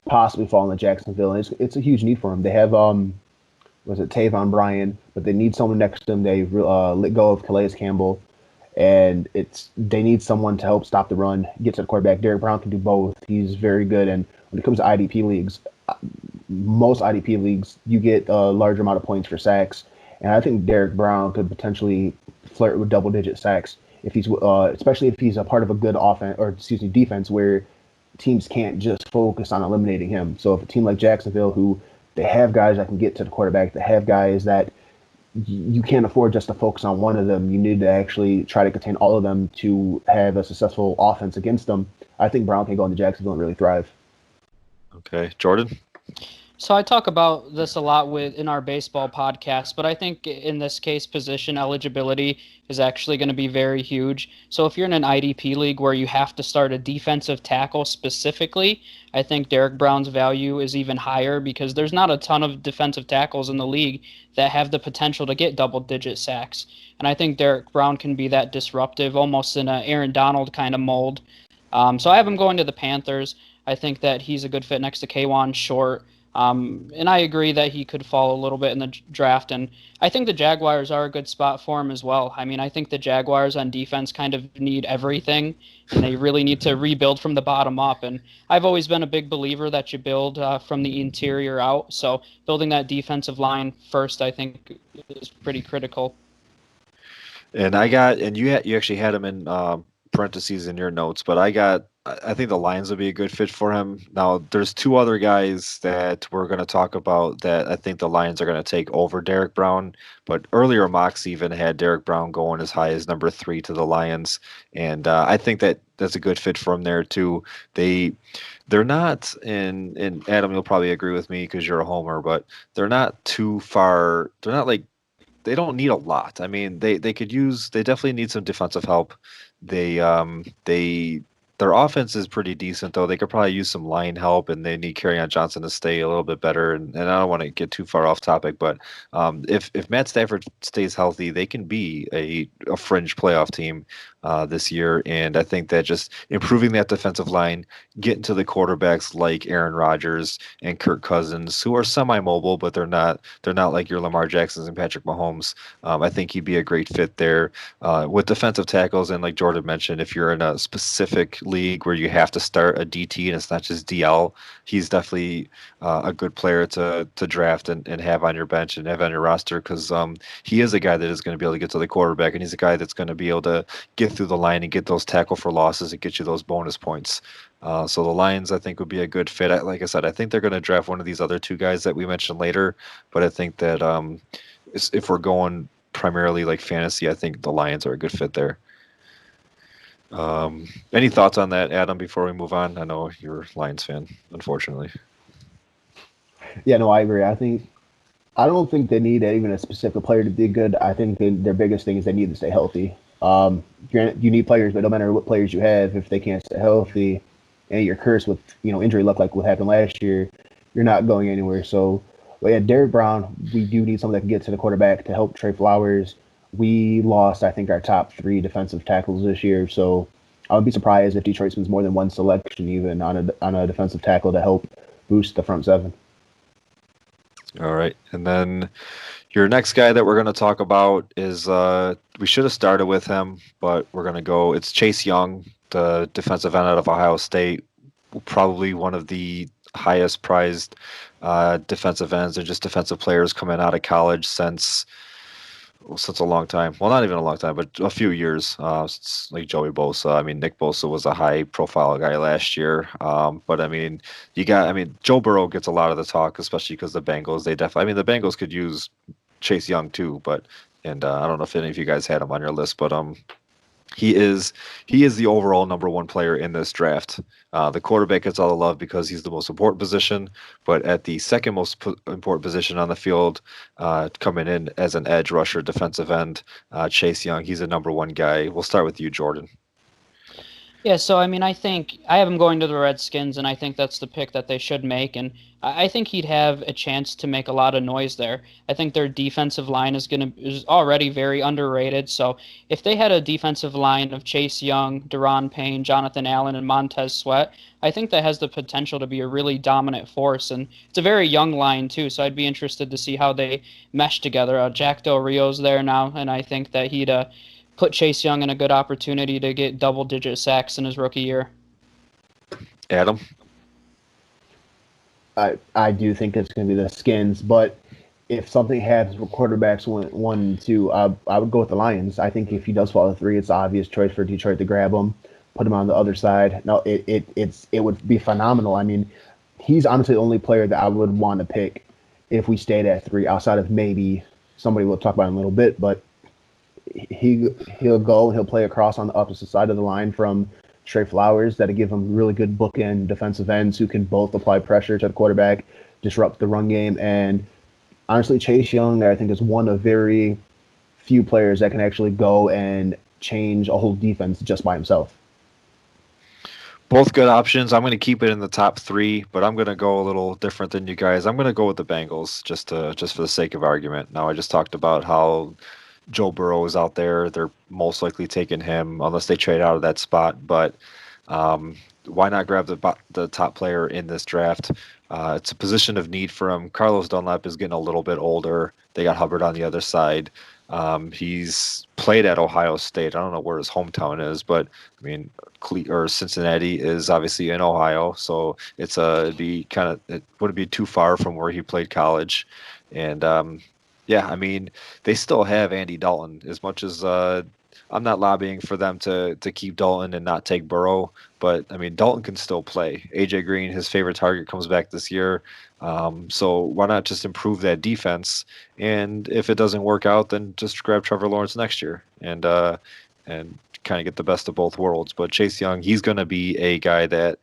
possibly falling to Jacksonville, and it's a huge need for him. They have Tavon Bryan, but they need someone next to him. They let go of Calais Campbell, and they need someone to help stop the run, get to the quarterback. Derek Brown can do both. He's very good, and when it comes to IDP leagues, most IDP leagues, you get a large amount of points for sacks, and I think Derek Brown could potentially flirt with double-digit sacks if he's, especially if he's a part of a good defense where teams can't just focus on eliminating him. So if a team like Jacksonville, who they have guys that can get to the quarterback, they have guys that you can't afford just to focus on one of them. You need to actually try to contain all of them to have a successful offense against them. I think Brown can go into Jacksonville and really thrive. Okay, Jordan? So I talk about this a lot in our baseball podcast, but I think in this case, position eligibility is actually going to be very huge. So if you're in an IDP league where you have to start a defensive tackle specifically, I think Derek Brown's value is even higher because there's not a ton of defensive tackles in the league that have the potential to get double-digit sacks. And I think Derek Brown can be that disruptive, almost in an Aaron Donald kind of mold. So I have him going to the Panthers. I think that he's a good fit next to K'Wan Short. And I agree that he could fall a little bit in the draft. And I think the Jaguars are a good spot for him as well. I mean, I think the Jaguars on defense kind of need everything, and they really need to rebuild from the bottom up. And I've always been a big believer that you build from the interior out. So building that defensive line first, I think, is pretty critical. And you actually had him in parentheses in your notes, but I think the Lions would be a good fit for him. Now, there's 2 other guys that we're going to talk about that I think the Lions are going to take over Derek Brown. But earlier mocks even had Derek Brown going as high as number 3 to the Lions, and I think that's a good fit for him there too. They're not and Adam, you'll probably agree with me because you're a homer, but they're not too far. They're not like they don't need a lot. I mean, they definitely need some defensive help. Their offense is pretty decent, though. They could probably use some line help, and they need Kerryon Johnson to stay a little bit better. And I don't want to get too far off topic, but if Matt Stafford stays healthy, they can be a fringe playoff team this year. And I think that just improving that defensive line, getting to the quarterbacks like Aaron Rodgers and Kirk Cousins, who are semi-mobile, but they're not like your Lamar Jacksons and Patrick Mahomes. I think he'd be a great fit there with defensive tackles. And like Jordan mentioned, if you're in a specific league where you have to start a DT and it's not just DL, he's definitely a good player to draft and have on your bench and have on your roster because he is a guy that is going to be able to get to the quarterback, and he's a guy that's going to be able to get through the line and get those tackle for losses and get you those bonus points. So the Lions, I think, would be a good fit. Like I said, I think they're going to draft one of these other 2 guys that we mentioned later, but I think that if we're going primarily like fantasy, I think the Lions are a good fit there. Any thoughts on that, Adam, before we move on? I know you're a Lions fan, unfortunately. Yeah, no, I agree. I don't think they need even a specific player to be good. I think their biggest thing is they need to stay healthy. You need players, but no matter what players you have, if they can't stay healthy and you're cursed with injury luck like what happened last year, you're not going anywhere. So, but yeah, Derek Brown, we do need someone that can get to the quarterback to help Trey Flowers. We lost, I think, our top 3 defensive tackles this year, so I would be surprised if Detroit spends more than one selection even on a defensive tackle to help boost the front 7. All right, and then your next guy that we're going to talk about is we should have started with him, but we're going to go. It's Chase Young, the defensive end out of Ohio State, probably one of the highest prized defensive ends or just defensive players coming out of college since a long time. Well, not even a long time, but a few years. It's like Joey Bosa. I mean, Nick Bosa was a high-profile guy last year. But I mean, Joe Burrow gets a lot of the talk, especially because the Bengals. The Bengals could use Chase Young too. But I don't know if any of you guys had him on your list, but He is the overall number one player in this draft. The quarterback gets all the love because he's the most important position, but at the second most important position on the field, coming in as an edge rusher, defensive end, Chase Young, he's a number one guy. We'll start with you, Jordan. Yeah, so I mean, I think I have him going to the Redskins, and I think that's the pick that they should make. And I think he'd have a chance to make a lot of noise there. I think their defensive line is already very underrated. So if they had a defensive line of Chase Young, Deron Payne, Jonathan Allen, and Montez Sweat, I think that has the potential to be a really dominant force. And it's a very young line too, so I'd be interested to see how they mesh together. Jack Del Rio's there now, and I think that he'd put Chase Young in a good opportunity to get double-digit sacks in his rookie year. Adam? I do think it's going to be the Skins, but if something happens with quarterbacks 1 and 2, I would go with the Lions. I think if he does fall to 3, it's an obvious choice for Detroit to grab him, put him on the other side. No, it would be phenomenal. I mean, he's honestly the only player that I would want to pick if we stayed at 3, outside of maybe somebody we'll talk about in a little bit, but he'll go and he'll play across on the opposite side of the line from Trey Flowers. That'll give him really good bookend defensive ends who can both apply pressure to the quarterback, disrupt the run game. And honestly, Chase Young, I think, is one of very few players that can actually go and change a whole defense just by himself. Both good options. I'm going to keep it in the top 3, but I'm going to go a little different than you guys. I'm going to go with the Bengals just for the sake of argument. Now, I just talked about how Joe Burrow is out there. They're most likely taking him unless they trade out of that spot. But why not grab the top player in this draft? It's a position of need for him. Carlos Dunlap is getting a little bit older. They got Hubbard on the other side. He's played at Ohio State. I don't know where his hometown is, but I mean, Cincinnati is obviously in Ohio, so it wouldn't be too far from where he played college, and yeah, I mean, they still have Andy Dalton. As much as I'm not lobbying for them to keep Dalton and not take Burrow, but I mean, Dalton can still play. AJ Green, his favorite target, comes back this year. So why not just improve that defense? And if it doesn't work out, then just grab Trevor Lawrence next year and kind of get the best of both worlds. But Chase Young, he's going to be a guy that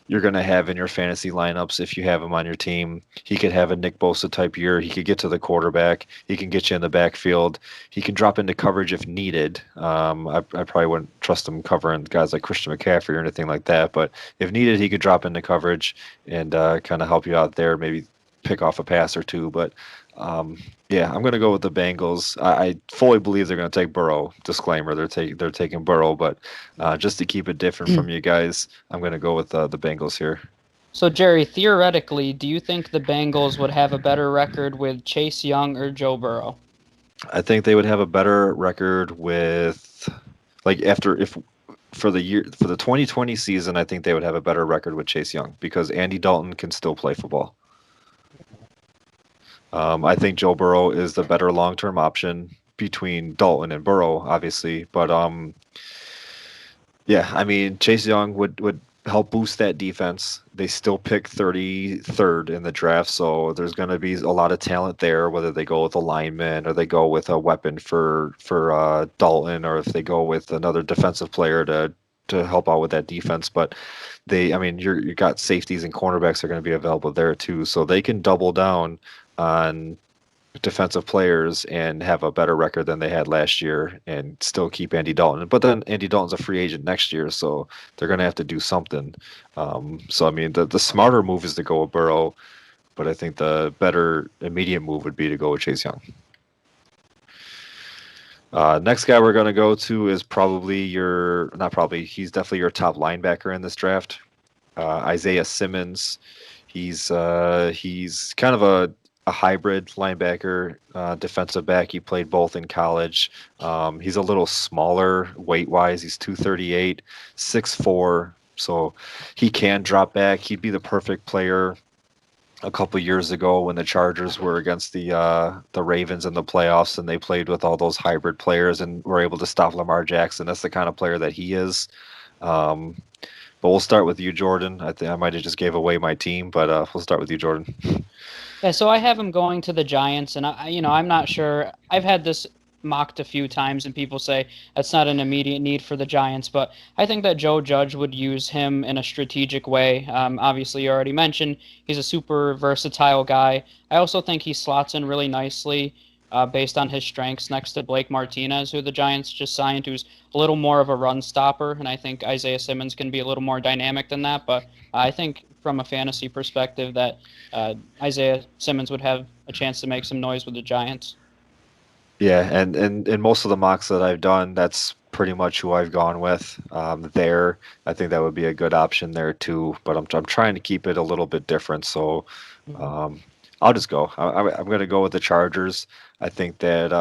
you're going to have in your fantasy lineups if you have him on your team. He could have a Nick Bosa type year. He could get to the quarterback. He can get you in the backfield. He can drop into coverage if needed. I probably wouldn't trust him covering guys like Christian McCaffrey or anything like that, but if needed, he could drop into coverage and kind of help you out there, maybe pick off a pass or two. But yeah, I'm going to go with the Bengals. I fully believe they're going to take Burrow. Disclaimer: they're taking Burrow, but just to keep it different from you guys, I'm going to go with the Bengals here. So, Jerry, theoretically, do you think the Bengals would have a better record with Chase Young or Joe Burrow? I think they would have a better record with, for the 2020 season. I think they would have a better record with Chase Young because Andy Dalton can still play football. I think Joe Burrow is the better long-term option between Dalton and Burrow, obviously. But yeah, I mean, Chase Young would help boost that defense. They still pick 33rd in the draft, so there's going to be a lot of talent there, whether they go with a lineman or they go with a weapon for Dalton, or if they go with another defensive player to help out with that defense. But you got safeties and cornerbacks are going to be available there too, so they can double down on defensive players and have a better record than they had last year and still keep Andy Dalton. But then Andy Dalton's a free agent next year, so they're going to have to do something. So, I mean, the smarter move is to go with Burrow, but I think the better immediate move would be to go with Chase Young. Next guy we're going to go to is he's definitely your top linebacker in this draft. Isaiah Simmons. He's kind of a hybrid linebacker, defensive back. He played both in college. He's a little smaller weight-wise. He's 238, 6'4", so he can drop back. He'd be the perfect player a couple years ago when the Chargers were against the Ravens in the playoffs, and they played with all those hybrid players and were able to stop Lamar Jackson. That's the kind of player that he is. But we'll start with you, Jordan. I think I might have just gave away my team, but we'll start with you, Jordan. Yeah, so I have him going to the Giants, and I'm not sure. I've had this mocked a few times, and people say that's not an immediate need for the Giants. But I think that Joe Judge would use him in a strategic way. Obviously, you already mentioned he's a super versatile guy. I also think he slots in really nicely based on his strengths next to Blake Martinez, who the Giants just signed, who's a little more of a run stopper. And I think Isaiah Simmons can be a little more dynamic than that. But I think from a fantasy perspective that Isaiah Simmons would have a chance to make some noise with the Giants. Yeah, and in most of the mocks that I've done, that's pretty much who I've gone with. There, I think that would be a good option there too. But I'm trying to keep it a little bit different, so I'll just go. I'm going to go with the Chargers. I think that,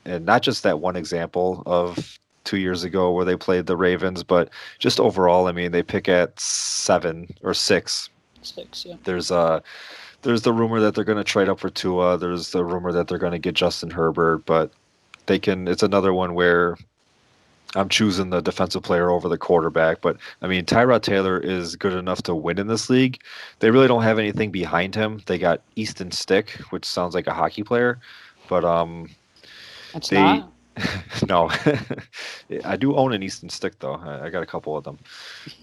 and not just that one example of 2 years ago where they played the Ravens, but just overall. I mean, they pick at 7 or 6. 6, yeah. There's the rumor that they're going to trade up for Tua. There's the rumor that they're going to get Justin Herbert, but they can. It's another one where I'm choosing the defensive player over the quarterback. But I mean, Tyrod Taylor is good enough to win in this league. They really don't have anything behind him. They got Easton Stick, which sounds like a hockey player, but It's they not. no. I do own an Easton Stick though. I got a couple of them,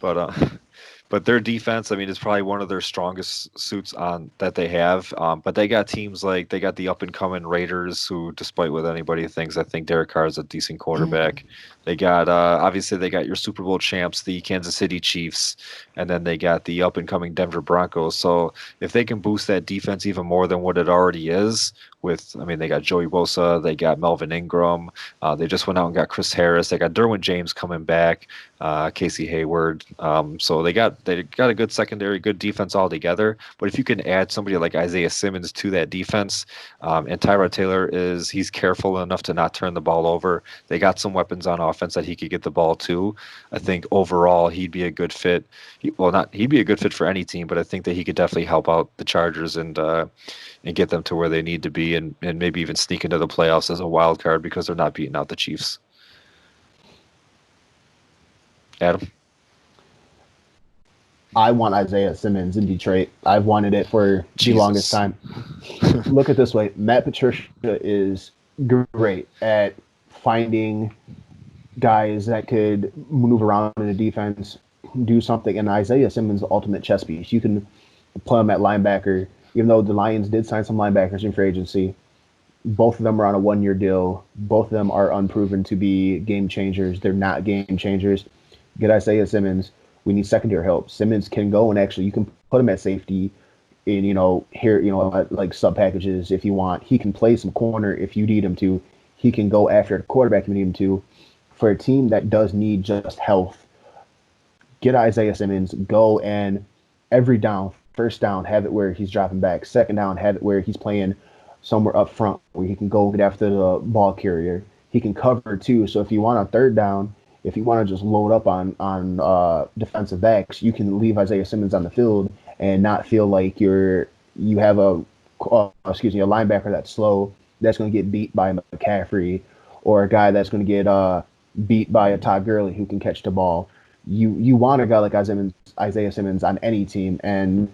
but their defense, I mean, is probably one of their strongest suits on that they have. But they got teams like they got the up and coming Raiders, who, despite what anybody thinks, I think Derek Carr is a decent quarterback. They got obviously they got your Super Bowl champs, the Kansas City Chiefs, and then they got the up and coming Denver Broncos. So if they can boost that defense even more than what it already is, I mean, they got Joey Bosa, they got Melvin Ingram, they just went out and got Chris Harris, they got Derwin James coming back, Casey Hayward. So they got a good secondary, good defense altogether. But if you can add somebody like Isaiah Simmons to that defense, and Tyrod Taylor he's careful enough to not turn the ball over. They got some weapons on offense that he could get the ball to. I think overall he'd be a good fit. He'd be a good fit for any team, but I think that he could definitely help out the Chargers and get them to where they need to be, and maybe even sneak into the playoffs as a wild card because they're not beating out the Chiefs. Adam? I want Isaiah Simmons in Detroit. I've wanted it for the longest time. Look at it this way. Matt Patricia is great at finding guys that could move around in the defense, do something, and Isaiah Simmons is the ultimate chess piece. You can play him at linebacker, even though the Lions did sign some linebackers in free agency. Both of them are on a 1-year deal. Both of them are unproven to be game changers. They're not game changers. Get Isaiah Simmons. We need secondary help. Simmons can go and actually, you can put him at safety in, like sub packages if you want. He can play some corner if you need him to. He can go after the quarterback if you need him to. For a team that does need just health, get Isaiah Simmons, go and every down, first down, have it where he's dropping back. Second down, have it where he's playing somewhere up front where he can go get after the ball carrier. He can cover too. So if you want a third down, if you want to just load up on defensive backs, you can leave Isaiah Simmons on the field and not feel like you have a linebacker that's slow that's going to get beat by McCaffrey, or a guy that's going to get beat by a Todd Gurley who can catch the ball. You want a guy like Isaiah Simmons on any team, and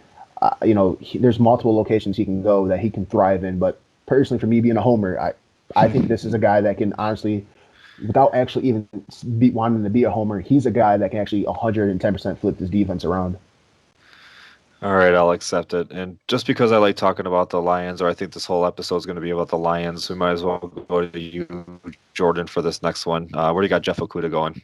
there's multiple locations he can go that he can thrive in. But personally, for me being a homer, I think this is a guy that can honestly, without actually even wanting to be a homer, he's a guy that can actually 110% flip this defense around. All right, I'll accept it. And just because I like talking about the Lions, or I think this whole episode is going to be about the Lions, we might as well go to you, Jordan, for this next one. Where do you got Jeff Okudah going?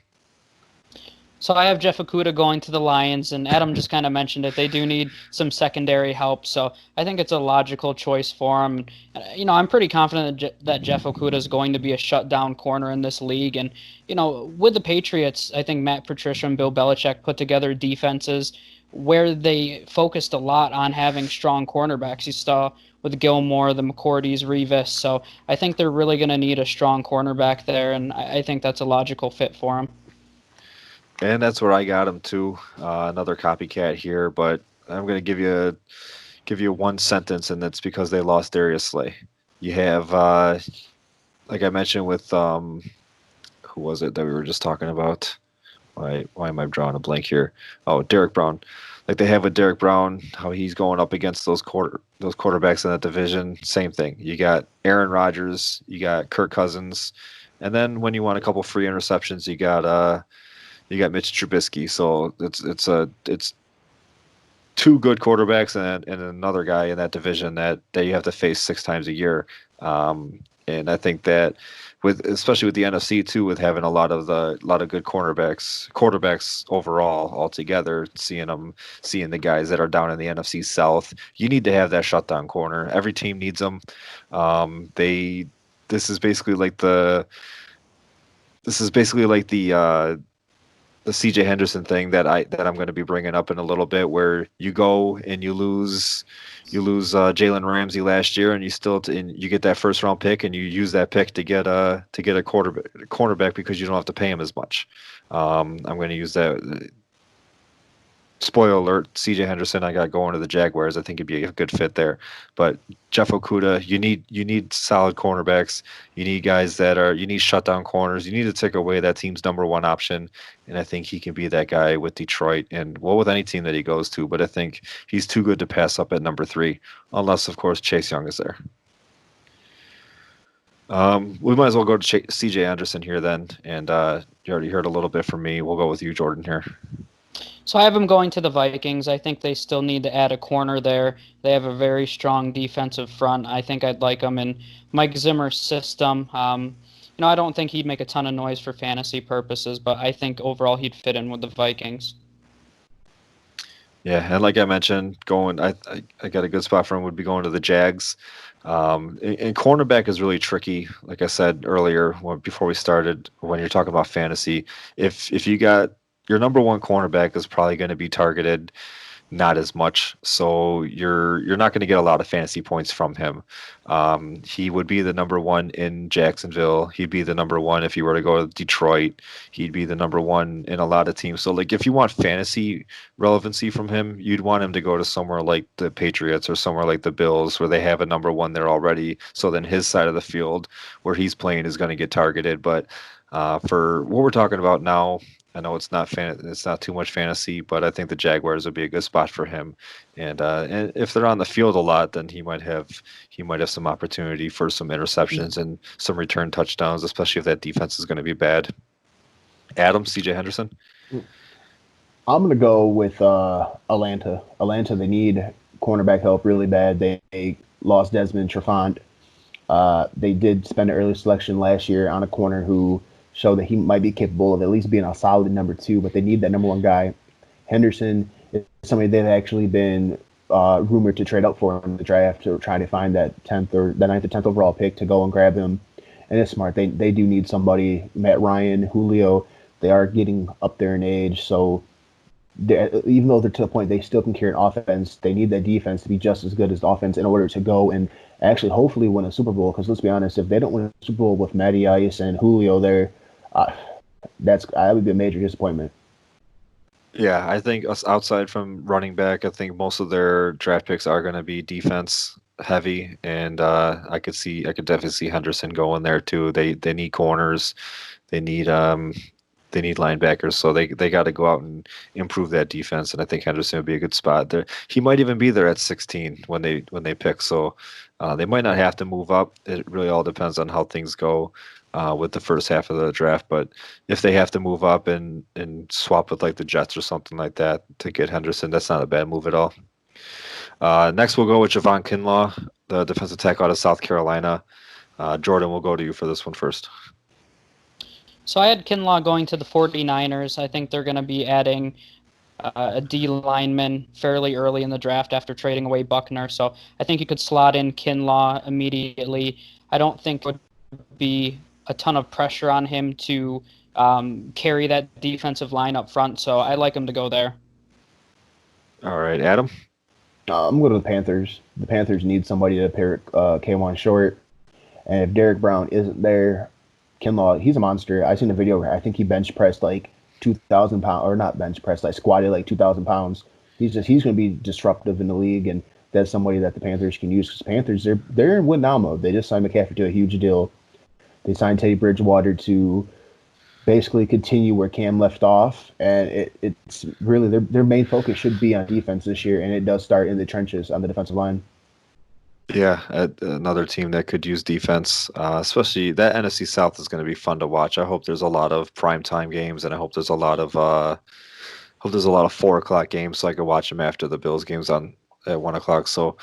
So I have Jeff Okudah going to the Lions, and Adam just kind of mentioned it. They do need some secondary help, so I think it's a logical choice for him. I'm pretty confident that Jeff Okudah is going to be a shutdown corner in this league. And, with the Patriots, I think Matt Patricia and Bill Belichick put together defenses where they focused a lot on having strong cornerbacks. You saw with Gilmore, the McCourties, Revis. So I think they're really going to need a strong cornerback there, and I think that's a logical fit for him. And that's where I got him too. Another copycat here, but I'm going to give you one sentence, and that's because they lost Darius Slay. You have, like I mentioned with who was it that we were just talking about? Why am I drawing a blank here? Oh, Derek Brown. like they have with Derek Brown, how he's going up against those quarterbacks in that division. Same thing. You got Aaron Rodgers, you got Kirk Cousins, and then when you want a couple free interceptions, you got Mitch Trubisky. So it's two good quarterbacks and another guy in that division that you have to face 6 times a year. And I think that especially with the NFC too, with having a lot of good quarterbacks overall altogether, seeing the guys that are down in the NFC South, you need to have that shutdown corner. Every team needs them. This is basically like the CJ Henderson thing that I'm going to be bringing up in a little bit, where you go and you lose Jalen Ramsey last year, and you get that first round pick, and you use that pick to get a cornerback because you don't have to pay him as much. I'm going to use that. Spoiler alert, CJ Henderson, I got going to the Jaguars. I think he'd be a good fit there. But Jeff Okudah, you need solid cornerbacks. You need guys you need shutdown corners. You need to take away that team's number one option. And I think he can be that guy with Detroit and with any team that he goes to. But I think he's too good to pass up at number 3, unless, of course, Chase Young is there. We might as well go to CJ Anderson here then. And you already heard a little bit from me. We'll go with you, Jordan, here. So I have them going to the Vikings. I think they still need to add a corner there. They have a very strong defensive front. I think I'd like them in Mike Zimmer's system. I don't think he'd make a ton of noise for fantasy purposes, but I think overall he'd fit in with the Vikings. Yeah, and like I mentioned, I got a good spot for him would be going to the Jags. And cornerback is really tricky. Like I said earlier, before we started, when you're talking about fantasy, if you got your number one cornerback is probably going to be targeted not as much, so you're not going to get a lot of fantasy points from him. He would be the number one in Jacksonville. He'd be the number one if you were to go to Detroit. He'd be the number one in a lot of teams. So like if you want fantasy relevancy from him, you'd want him to go to somewhere like the Patriots or somewhere like the Bills, where they have a number one there already. So then his side of the field where he's playing is going to get targeted. But for what we're talking about now, I know it's not too much fantasy, but I think the Jaguars would be a good spot for him. And if they're on the field a lot, then he might have some opportunity for some interceptions and some return touchdowns, especially if that defense is going to be bad. Adam, CJ Henderson. I'm going to go with Atlanta. Atlanta, they need cornerback help really bad. They lost Desmond Trufant. They did spend an early selection last year on a corner who showed that he might be capable of at least being a solid number 2, but they need that number 1 guy. Henderson is somebody they've actually been rumored to trade up for in the draft to try to find that 10th or the 9th or 10th overall pick to go and grab him. And it's smart. They do need somebody. Matt Ryan, Julio, they are getting up there in age, so even though they're to the point they still can carry an offense, they need that defense to be just as good as the offense in order to go and actually hopefully win a Super Bowl. Because let's be honest, if they don't win a Super Bowl with Matty Ice and Julio there, that would be a major disappointment. Yeah, I think outside from running back, I think most of their draft picks are going to be defense heavy, and I could definitely see Henderson going there too. They need corners, they need linebackers, so they got to go out and improve that defense. And I think Henderson would be a good spot there. He might even be there at 16 when they pick. So they might not have to move up. It really all depends on how things go with the first half of the draft. But if they have to move up and swap with like the Jets or something like that to get Henderson, that's not a bad move at all. Next, we'll go with Javon Kinlaw, the defensive tackle out of South Carolina. Jordan, we'll go to you for this one first. So I had Kinlaw going to the 49ers. I think they're going to be adding a D lineman fairly early in the draft after trading away Buckner. So I think you could slot in Kinlaw immediately. I don't think it would be a ton of pressure on him to carry that defensive line up front. So I like him to go there. All right, Adam? I'm going to the Panthers. The Panthers need somebody to pair K1 short. And if Derek Brown isn't there, Kinlaw, he's a monster. I seen a video where I think he bench pressed like 2,000 pounds, or not bench pressed, like squatted like 2,000 pounds. He's going to be disruptive in the league, and that's somebody that the Panthers can use. Because Panthers, they're in win now mode. They just signed McCaffrey to a huge deal. They signed Teddy Bridgewater to basically continue where Cam left off, and it's really their main focus should be on defense this year, and it does start in the trenches on the defensive line. Yeah, another team that could use defense, especially that NFC South is going to be fun to watch. I hope there's a lot of primetime games, and I hope there's a lot of 4 o'clock games so I can watch them after the Bills games on at 1 o'clock. So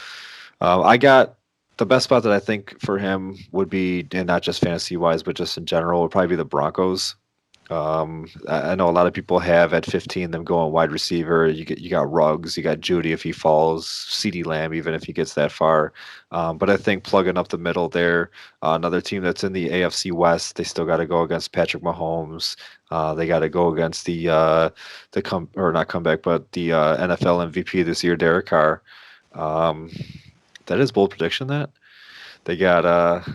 I got the best spot that I think for him would be, and not just fantasy wise, but just in general, would probably be the Broncos. I know a lot of people have at 15 them going wide receiver. You got Ruggs, you got Judy if he falls, CeeDee Lamb even if he gets that far. But I think plugging up the middle there, another team that's in the AFC West, they still got to go against Patrick Mahomes. They got to go against the not comeback, but the NFL MVP this year, Derek Carr. That is bold prediction. That they got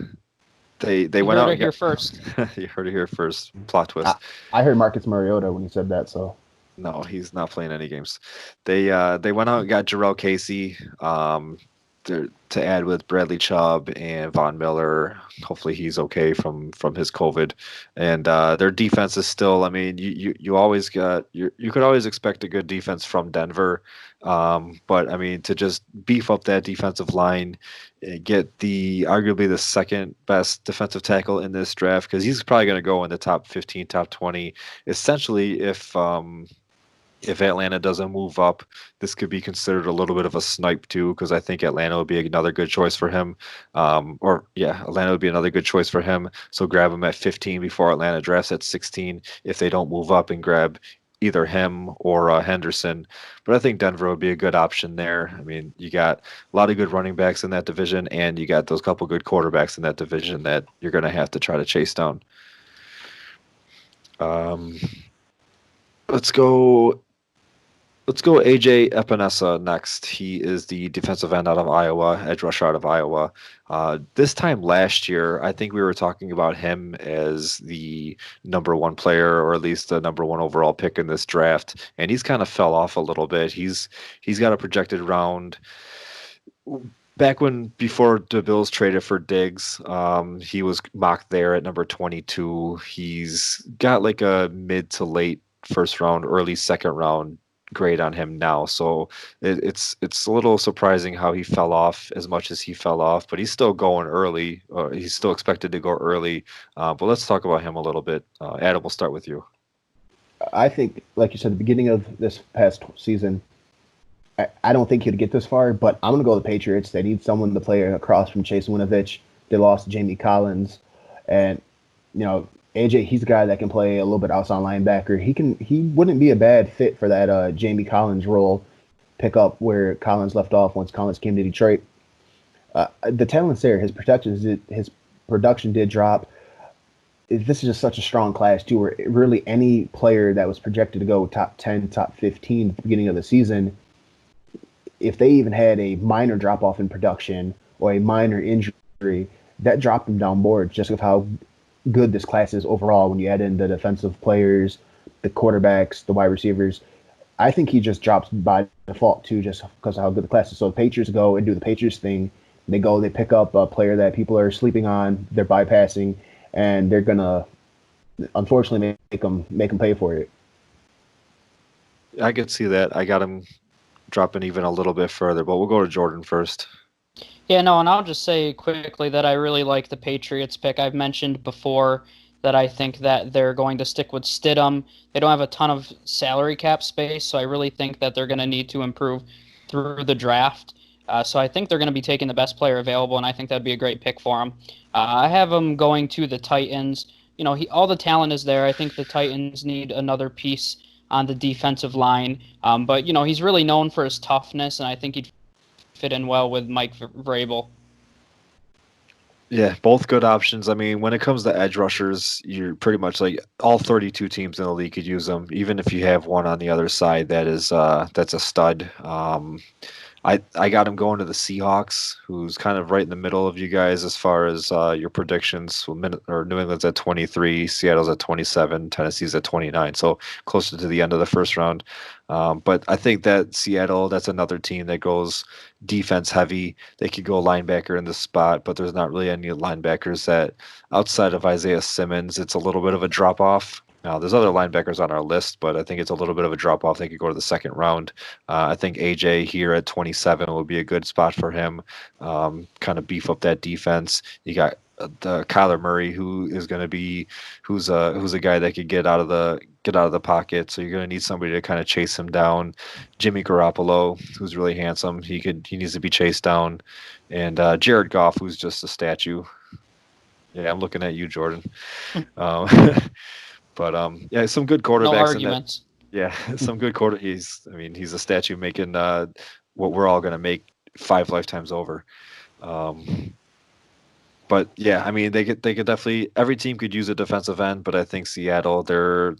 They You went heard out it and here got, first. you heard it here first. Plot twist. I heard Marcus Mariota when he said that, so No, he's not playing any games. They went out and got Jarrell Casey to add with Bradley Chubb and Von Miller. Hopefully he's okay from his COVID. And their defense is still. I mean, you always you could always expect a good defense from Denver. But I mean, to just beef up that defensive line, get arguably the second best defensive tackle in this draft, because he's probably going to go in the top 15, top 20. Essentially, if Atlanta doesn't move up, this could be considered a little bit of a snipe too, because I think Atlanta would be another good choice for him. Atlanta would be another good choice for him. So grab him at 15 before Atlanta drafts at 16 if they don't move up, and grab either him or Henderson. But I think Denver would be a good option there. I mean, you got a lot of good running backs in that division, and you got those couple good quarterbacks in that division that you're going to have to try to chase down. Let's go AJ Epinesa next. He is the defensive end out of Iowa, edge rusher out of Iowa. This time last year, I think we were talking about him as the number one player, or at least the number one overall pick in this draft, and he's kind of fell off a little bit. He's got a projected round. Back before the Bills traded for Diggs, he was mocked there at number 22. He's got like a mid to late first round, early second round grade on him now, so it's a little surprising how he fell off as much as he fell off, but he's still going early. He's still expected to go early, but let's talk about him a little bit. Adam, we'll start with you. I think, like you said, the beginning of this past season, I don't think he'd get this far, but I'm going to go with the Patriots. They need someone to play across from Chase Winovich. They lost Jamie Collins, and AJ, he's a guy that can play a little bit outside linebacker. He wouldn't be a bad fit for that Jamie Collins role, pick up where Collins left off once Collins came to Detroit. The talent's there. His production did drop. This is just such a strong class too, where really any player that was projected to go top 10, top 15 at the beginning of the season, if they even had a minor drop off in production or a minor injury, that dropped them down board just of how good this class is overall. When you add in the defensive players, the quarterbacks, the wide receivers, I think he just drops by default too, just because of how good the class is. So the Patriots go and do the Patriots thing. They pick up a player that people are sleeping on, they're bypassing, and they're gonna unfortunately make them pay for it. I could see that. I got him dropping even a little bit further, but we'll go to Jordan first. Yeah, no, and I'll just say quickly that I really like the Patriots pick. I've mentioned before that I think that they're going to stick with Stidham. They don't have a ton of salary cap space, so I really think that they're going to need to improve through the draft. So I think they're going to be taking the best player available, and I think that'd be a great pick for them. I have them going to the Titans. All the talent is there. I think the Titans need another piece on the defensive line. But he's really known for his toughness, and I think he'd fit in well with Mike Vrabel. Yeah, both good options. I mean, when it comes to edge rushers, you're pretty much like all 32 teams in the league could use them. Even if you have one on the other side that's a stud. I got him going to the Seahawks, who's kind of right in the middle of you guys as far as your predictions. New England's at 23, Seattle's at 27, Tennessee's at 29, so closer to the end of the first round. But I think that Seattle, that's another team that goes defense heavy. They could go linebacker in the spot, but there's not really any linebackers that, outside of Isaiah Simmons, it's a little bit of a drop off. Now, there's other linebackers on our list, but I think it's a little bit of a drop off. They could go to the second round. I think AJ here at 27 will be a good spot for him. Kind of beef up that defense. You got the Kyler Murray, who's a guy that could get out of the pocket. So you're going to need somebody to kind of chase him down. Jimmy Garoppolo, who's really handsome, he needs to be chased down, and Jared Goff, who's just a statue. Yeah, I'm looking at you, Jordan. But yeah, some good quarterbacks. No arguments. Yeah, some good quarter. He's a statue making what we're all going to make 5 lifetimes over. But yeah, I mean, they could definitely. Every team could use a defensive end, but I think Seattle, when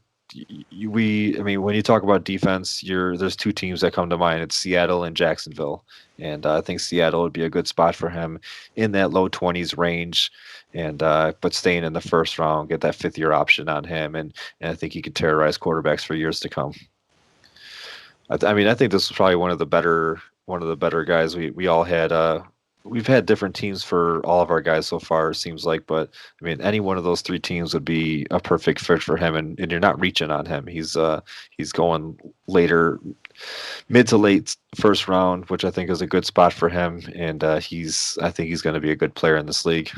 you talk about defense, there's 2 teams that come to mind. It's Seattle and Jacksonville, and I think Seattle would be a good spot for him in that low 20s range. And but staying in the first round, get that 5th-year option on him, and I think he could terrorize quarterbacks for years to come. I think this was probably one of the better guys we all had. We've had different teams for all of our guys so far, it seems like, but I mean, any one of those 3 teams would be a perfect fit for him, and you're not reaching on him. He's going later, mid to late first round, which I think is a good spot for him, and I think he's going to be a good player in this league.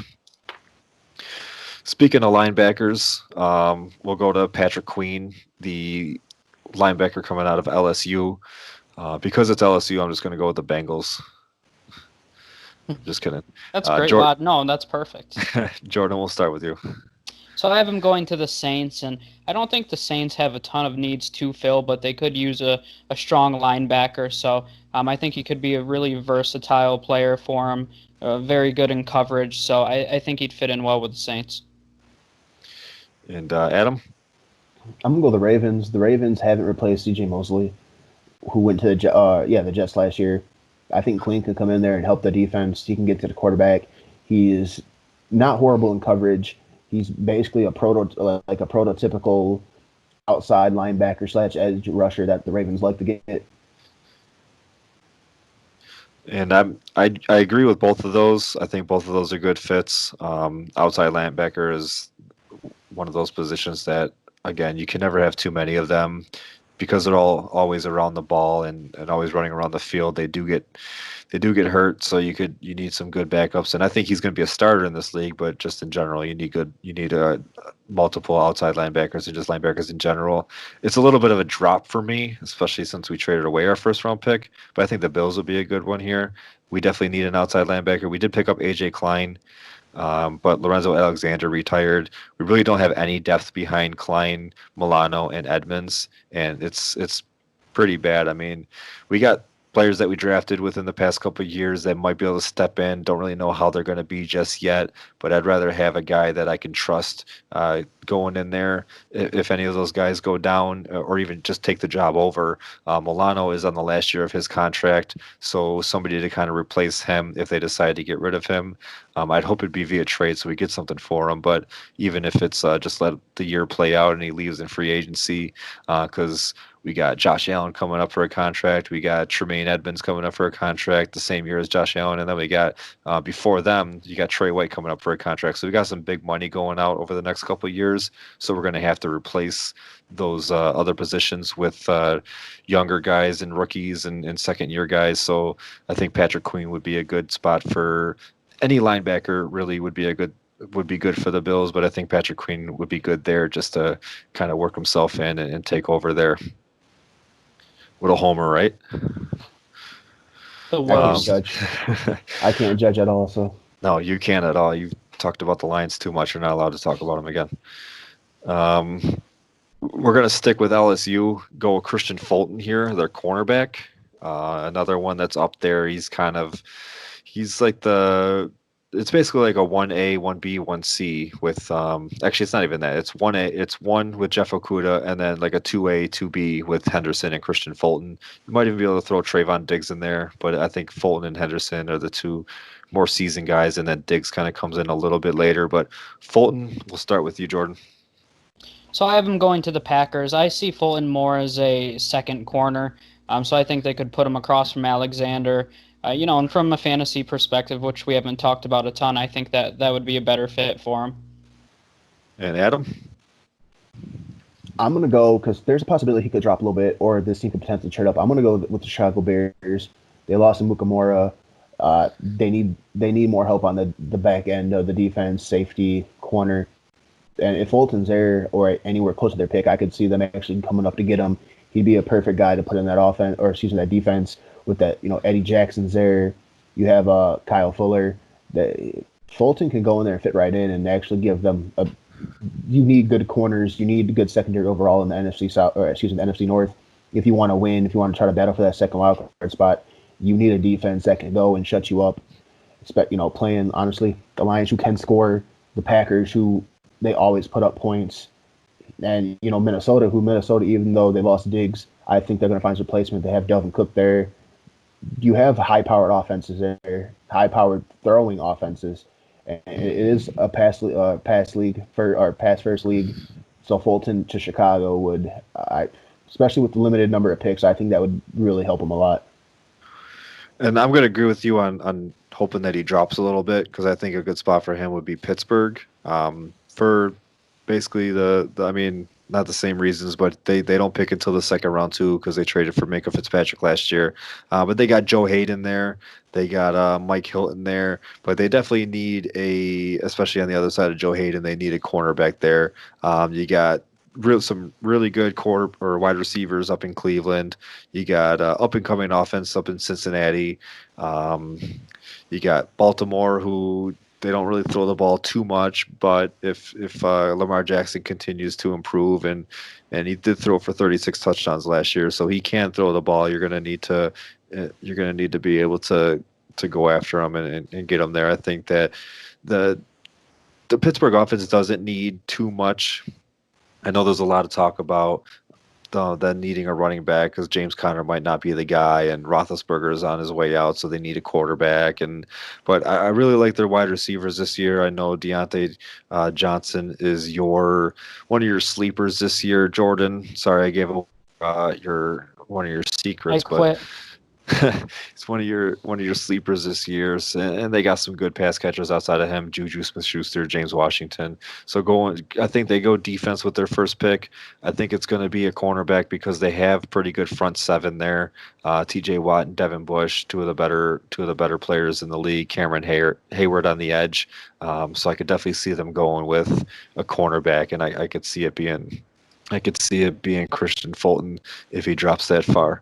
Speaking of linebackers, we'll go to Patrick Queen, the linebacker coming out of LSU. Because it's LSU, I'm just going to go with the Bengals. Just kidding. That's great, Rod. No, that's perfect. Jordan, we'll start with you. So I have him going to the Saints, and I don't think the Saints have a ton of needs to fill, but they could use a strong linebacker. So I think he could be a really versatile player for him, very good in coverage. So I think he'd fit in well with the Saints. And Adam? I'm going to go the Ravens. The Ravens haven't replaced C.J. Mosley, who went to the Jets last year. I think Queen can come in there and help the defense. He can get to the quarterback. He is not horrible in coverage. He's basically a prototypical outside linebacker / edge rusher that the Ravens like to get. And I agree with both of those. I think both of those are good fits. Outside linebacker is one of those positions that, again, you can never have too many of them because they're always around the ball and always running around the field. They do get hurt, so you need some good backups. And I think he's going to be a starter in this league, but just in general, you need multiple outside linebackers and just linebackers in general. It's a little bit of a drop for me, especially since we traded away our first round pick. But I think the Bills will be a good one here. We definitely need an outside linebacker. We did pick up AJ Klein. But Lorenzo Alexander retired. We really don't have any depth behind Klein, Milano, and Edmonds, and it's pretty bad. I mean, we got players that we drafted within the past couple of years that might be able to step in. Don't really know how they're going to be just yet, but I'd rather have a guy that I can trust going in there if any of those guys go down or even just take the job over. Milano is on the last year of his contract, so somebody to kind of replace him if they decide to get rid of him. I'd hope it'd be via trade so we get something for him, but even if it's just let the year play out and he leaves in free agency, because we got Josh Allen coming up for a contract. We got Tremaine Edmonds coming up for a contract the same year as Josh Allen. And then we got, before them, you got Trey White coming up for a contract. So we got some big money going out over the next couple of years. So we're going to have to replace those other positions with younger guys and rookies and second-year guys. So I think Patrick Queen would be a good spot for any linebacker, really would be good for the Bills. But I think Patrick Queen would be good there just to kind of work himself in and take over there. What a homer, right? I can't judge at all. So no, you can't at all. You've talked about the Lions too much. You're not allowed to talk about them again. We're going to stick with LSU. Go Christian Fulton here, their cornerback. Another one that's up there. He's like it's basically like a 1A, 1B, 1C with actually it's not even that. It's 1A, it's 1 with Jeff Okudah and then like a 2A, 2B with Henderson and Christian Fulton. You might even be able to throw Trayvon Diggs in there, but I think Fulton and Henderson are the two more seasoned guys, and then Diggs kind of comes in a little bit later. But Fulton, we'll start with you, Jordan. So I have him going to the Packers. I see Fulton more as a second corner, so I think they could put him across from Alexander. And from a fantasy perspective, which we haven't talked about a ton, I think that would be a better fit for him. And Adam? I'm going to go because there's a possibility he could drop a little bit, or this team could potentially trade up. I'm going to go with the Chicago Bears. They lost Mukamura. They need more help on the back end of the defense, safety, corner. And if Fulton's there or anywhere close to their pick, I could see them actually coming up to get him. He'd be a perfect guy to put in that offense, or excuse me, that defense with that. Eddie Jackson's there. You have Kyle Fuller. Fulton can go in there and fit right in and actually give them a. You need good corners. You need good secondary overall in the NFC South, or excuse me, the NFC North. If you want to win, if you want to try to battle for that second wild card spot, you need a defense that can go and shut you up. Playing honestly, the Lions who can score, the Packers who they always put up points, and Minnesota, even though they lost Diggs, I think they're going to find a replacement. They have Delvin Cook there. You have high-powered offenses there, high-powered throwing offenses. And it is a pass first league. So Fulton to Chicago would, especially with the limited number of picks, I think that would really help him a lot. And I'm going to agree with you on hoping that he drops a little bit, because I think a good spot for him would be Pittsburgh. For basically I mean, not the same reasons, but they don't pick until the second round too, because they traded for Minka Fitzpatrick last year. But they got Joe Hayden there. They got Mike Hilton there. But they definitely need especially on the other side of Joe Hayden, they need a cornerback there. You got some really good quarter or wide receivers up in Cleveland. You got up and coming offense up in Cincinnati. You got Baltimore, who they don't really throw the ball too much, but if Lamar Jackson continues to improve, and he did throw for 36 touchdowns last year, so he can throw the ball. You're gonna need to be able to go after him and get him there. I think that the Pittsburgh offense doesn't need too much. I know there's a lot of talk about them needing a running back because James Conner might not be the guy, and Roethlisberger is on his way out, so they need a quarterback. But I really like their wide receivers this year. I know Deontay Johnson is one of your sleepers this year. Jordan, sorry I gave one of your secrets, I quit. but it's one of your sleepers this year, and they got some good pass catchers outside of him: Juju Smith-Schuster, James Washington. So I think they go defense with their first pick. I think it's going to be a cornerback because they have pretty good front seven there. T.J. Watt and Devin Bush, two of the better players in the league. Cameron Hayward on the edge. So I could definitely see them going with a cornerback, and I could see it being Christian Fulton if he drops that far.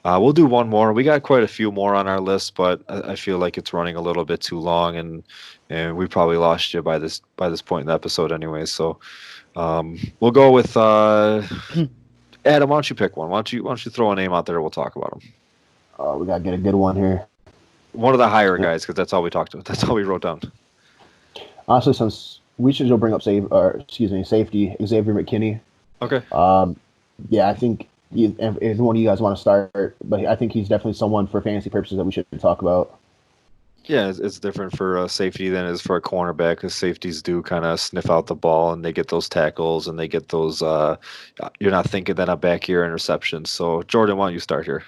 We'll do one more. We got quite a few more on our list, but I feel like it's running a little bit too long, and we probably lost you by this point in the episode anyway. So we'll go with Adam. Why don't you pick one? Why don't you throw a name out there? We'll talk about him. We gotta get a good one here. One of the higher guys, because that's all we talked about. That's all we wrote down. Honestly, since we should go bring up safety, Xavier McKinney. Okay. Yeah, I think. If one of you guys want to start, but I think he's definitely someone for fantasy purposes that we should talk about. Yeah, it's different for a safety than it is for a cornerback, because safeties do kind of sniff out the ball and they get those tackles and they get those. You're not thinking that a back ear interception. So Jordan, why don't you start here?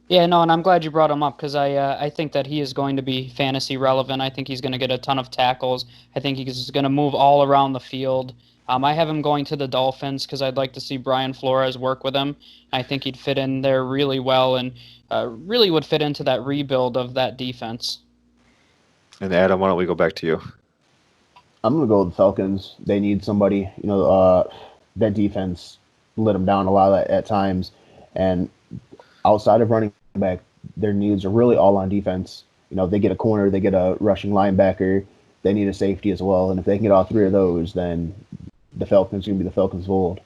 Yeah, no, and I'm glad you brought him up because I think that he is going to be fantasy relevant. I think he's going to get a ton of tackles. I think he's going to move all around the field. I have him going to the Dolphins because I'd like to see Brian Flores work with him. I think he'd fit in there really well and really would fit into that rebuild of that defense. And Adam, why don't we go back to you? I'm going to go with the Falcons. They need somebody. That defense let them down a lot at times. And outside of running back, their needs are really all on defense. They get a corner, they get a rushing linebacker, they need a safety as well. And if they can get all three of those, then the Falcons are going to be the Falcons of old.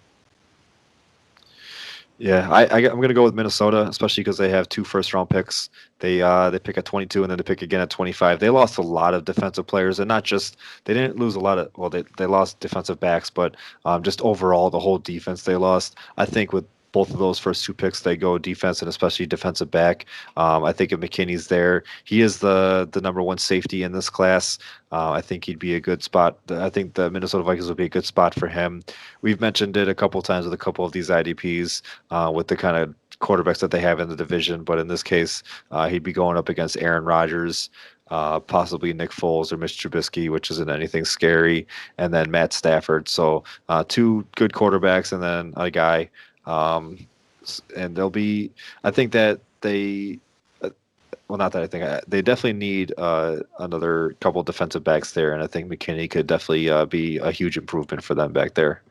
Yeah, I'm going to go with Minnesota, especially because they have 2 first-round picks. They pick at 22 and then they pick again at 25. They lost a lot of defensive players, and not just they didn't lose a lot of. Well, they lost defensive backs, but just overall the whole defense they lost. I think with both of those first 2 picks, they go defense and especially defensive back. I think if McKinney's there, he is the number 1 safety in this class. I think he'd be a good spot. I think the Minnesota Vikings would be a good spot for him. We've mentioned it a couple of times with a couple of these IDPs with the kind of quarterbacks that they have in the division, but in this case, he'd be going up against Aaron Rodgers. possibly Nick Foles or Mitch Trubisky, which isn't anything scary, and then Matt Stafford. So 2 good quarterbacks and then a guy. And they'll be, I think that they, well, not that I think, they definitely need another couple defensive backs there, and I think McKinney could definitely be a huge improvement for them back there.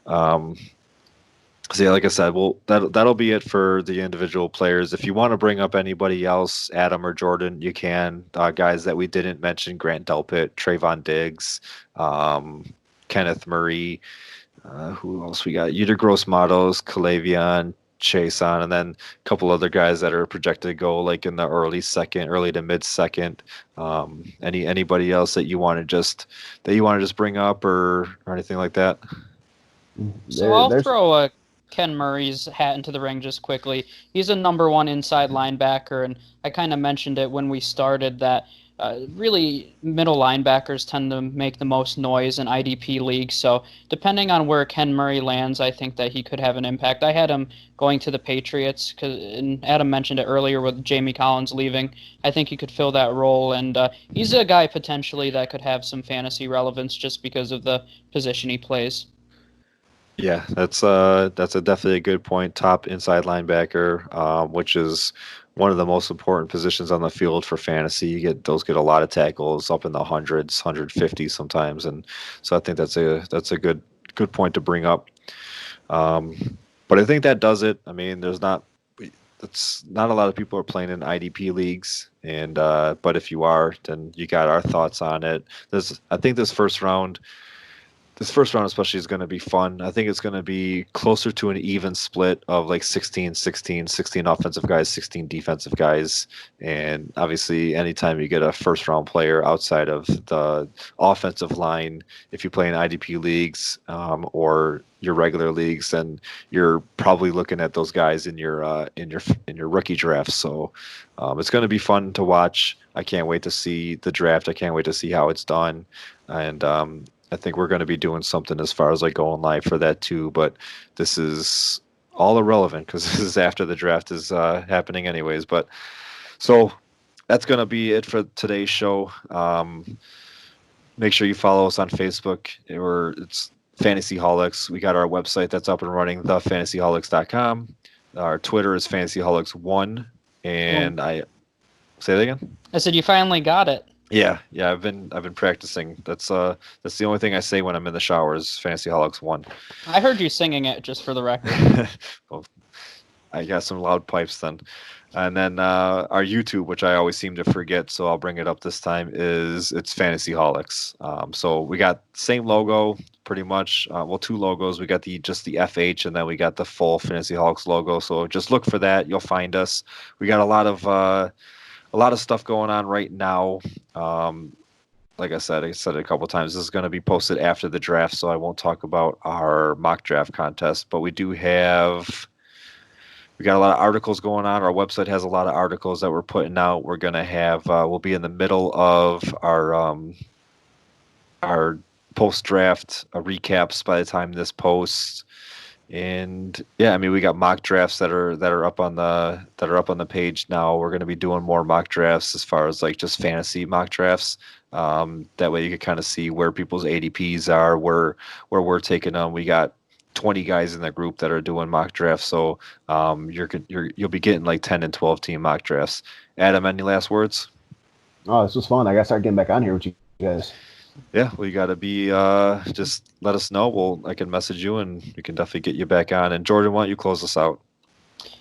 So yeah, like I said, well, that'll be it for the individual players. If you want to bring up anybody else, Adam or Jordan, you can. Guys that we didn't mention: Grant Delpit, Trayvon Diggs, Kenneth Murray. Who else we got? Yetur Gross-Matos, Kalavion, Chason, and then a couple other guys that are projected to go like in the early to mid second. Anybody else that you want to just bring up or anything like that? So I'll throw Ken Murray's hat into the ring just quickly. He's a number 1 inside linebacker, and I kind of mentioned it when we started that really middle linebackers tend to make the most noise in IDP leagues. So depending on where Ken Murray lands, I think that he could have an impact. I had him going to the Patriots, and Adam mentioned it earlier with Jamie Collins leaving. I think he could fill that role, and he's a guy potentially that could have some fantasy relevance just because of the position he plays. Yeah, that's definitely a good point. Top inside linebacker, which is one of the most important positions on the field for fantasy. Those get a lot of tackles up in the hundreds, 150 sometimes, and so I think that's a good point to bring up. But I think that does it. I mean, it's not a lot of people are playing in IDP leagues, and but if you are, then you got our thoughts on it. I think this first round especially is going to be fun. I think it's going to be closer to an even split of like 16 offensive guys, 16 defensive guys. And obviously anytime you get a first round player outside of the offensive line, if you play in IDP leagues or your regular leagues, then you're probably looking at those guys in your rookie drafts. So it's going to be fun to watch. I can't wait to see the draft. I can't wait to see how it's done. And I think we're going to be doing something as far as like going live for that too, but this is all irrelevant because this is after the draft is happening anyways. But so that's going to be it for today's show. Make sure you follow us on Facebook, or it's Fantasyholics. We got our website that's up and running, thefantasyholics.com. Our Twitter is fantasyholics1, and I say that again. I said you finally got it. Yeah, I've been practicing. That's the only thing I say when I'm in the shower is Fantasyholics1. I heard you singing it, just for the record. Well, I got some loud pipes then. And then our YouTube, which I always seem to forget, so I'll bring it up this time, it's Fantasyholics. So we got the same logo, pretty much. 2 logos. We got just the FH, and then we got the full Fantasyholics logo. So just look for that. You'll find us. We got a lot of stuff going on right now. Like I said it a couple of times. This is going to be posted after the draft, so I won't talk about our mock draft contest. But we got a lot of articles going on. Our website has a lot of articles that we're putting out. We're going to have we'll be in the middle of our post draft recaps by the time this posts. And yeah, I mean, we got mock drafts that are up on the page now. We're going to be doing more mock drafts as far as like just fantasy mock drafts. That way you can kind of see where people's ADPs are, where we're taking them. We got 20 guys in the group that are doing mock drafts, so you'll be getting like 10 and 12 team mock drafts. Adam, any last words? Oh, this was fun. I got to start getting back on here with you guys. Yeah, well, you got to be just let us know. I can message you, and we can definitely get you back on. And Jordan, why don't you close us out?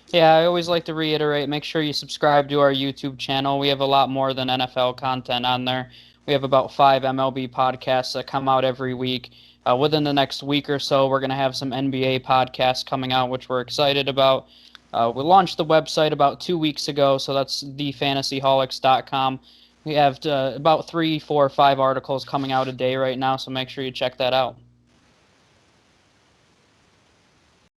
Yeah, I always like to reiterate, make sure you subscribe to our YouTube channel. We have a lot more than NFL content on there. We have about 5 MLB podcasts that come out every week. Within the next week or so, we're going to have some NBA podcasts coming out, which we're excited about. We launched the website about 2 weeks ago, so that's thefantasyholics.com. We have about 3, 4, 5 articles coming out a day right now, so make sure you check that out.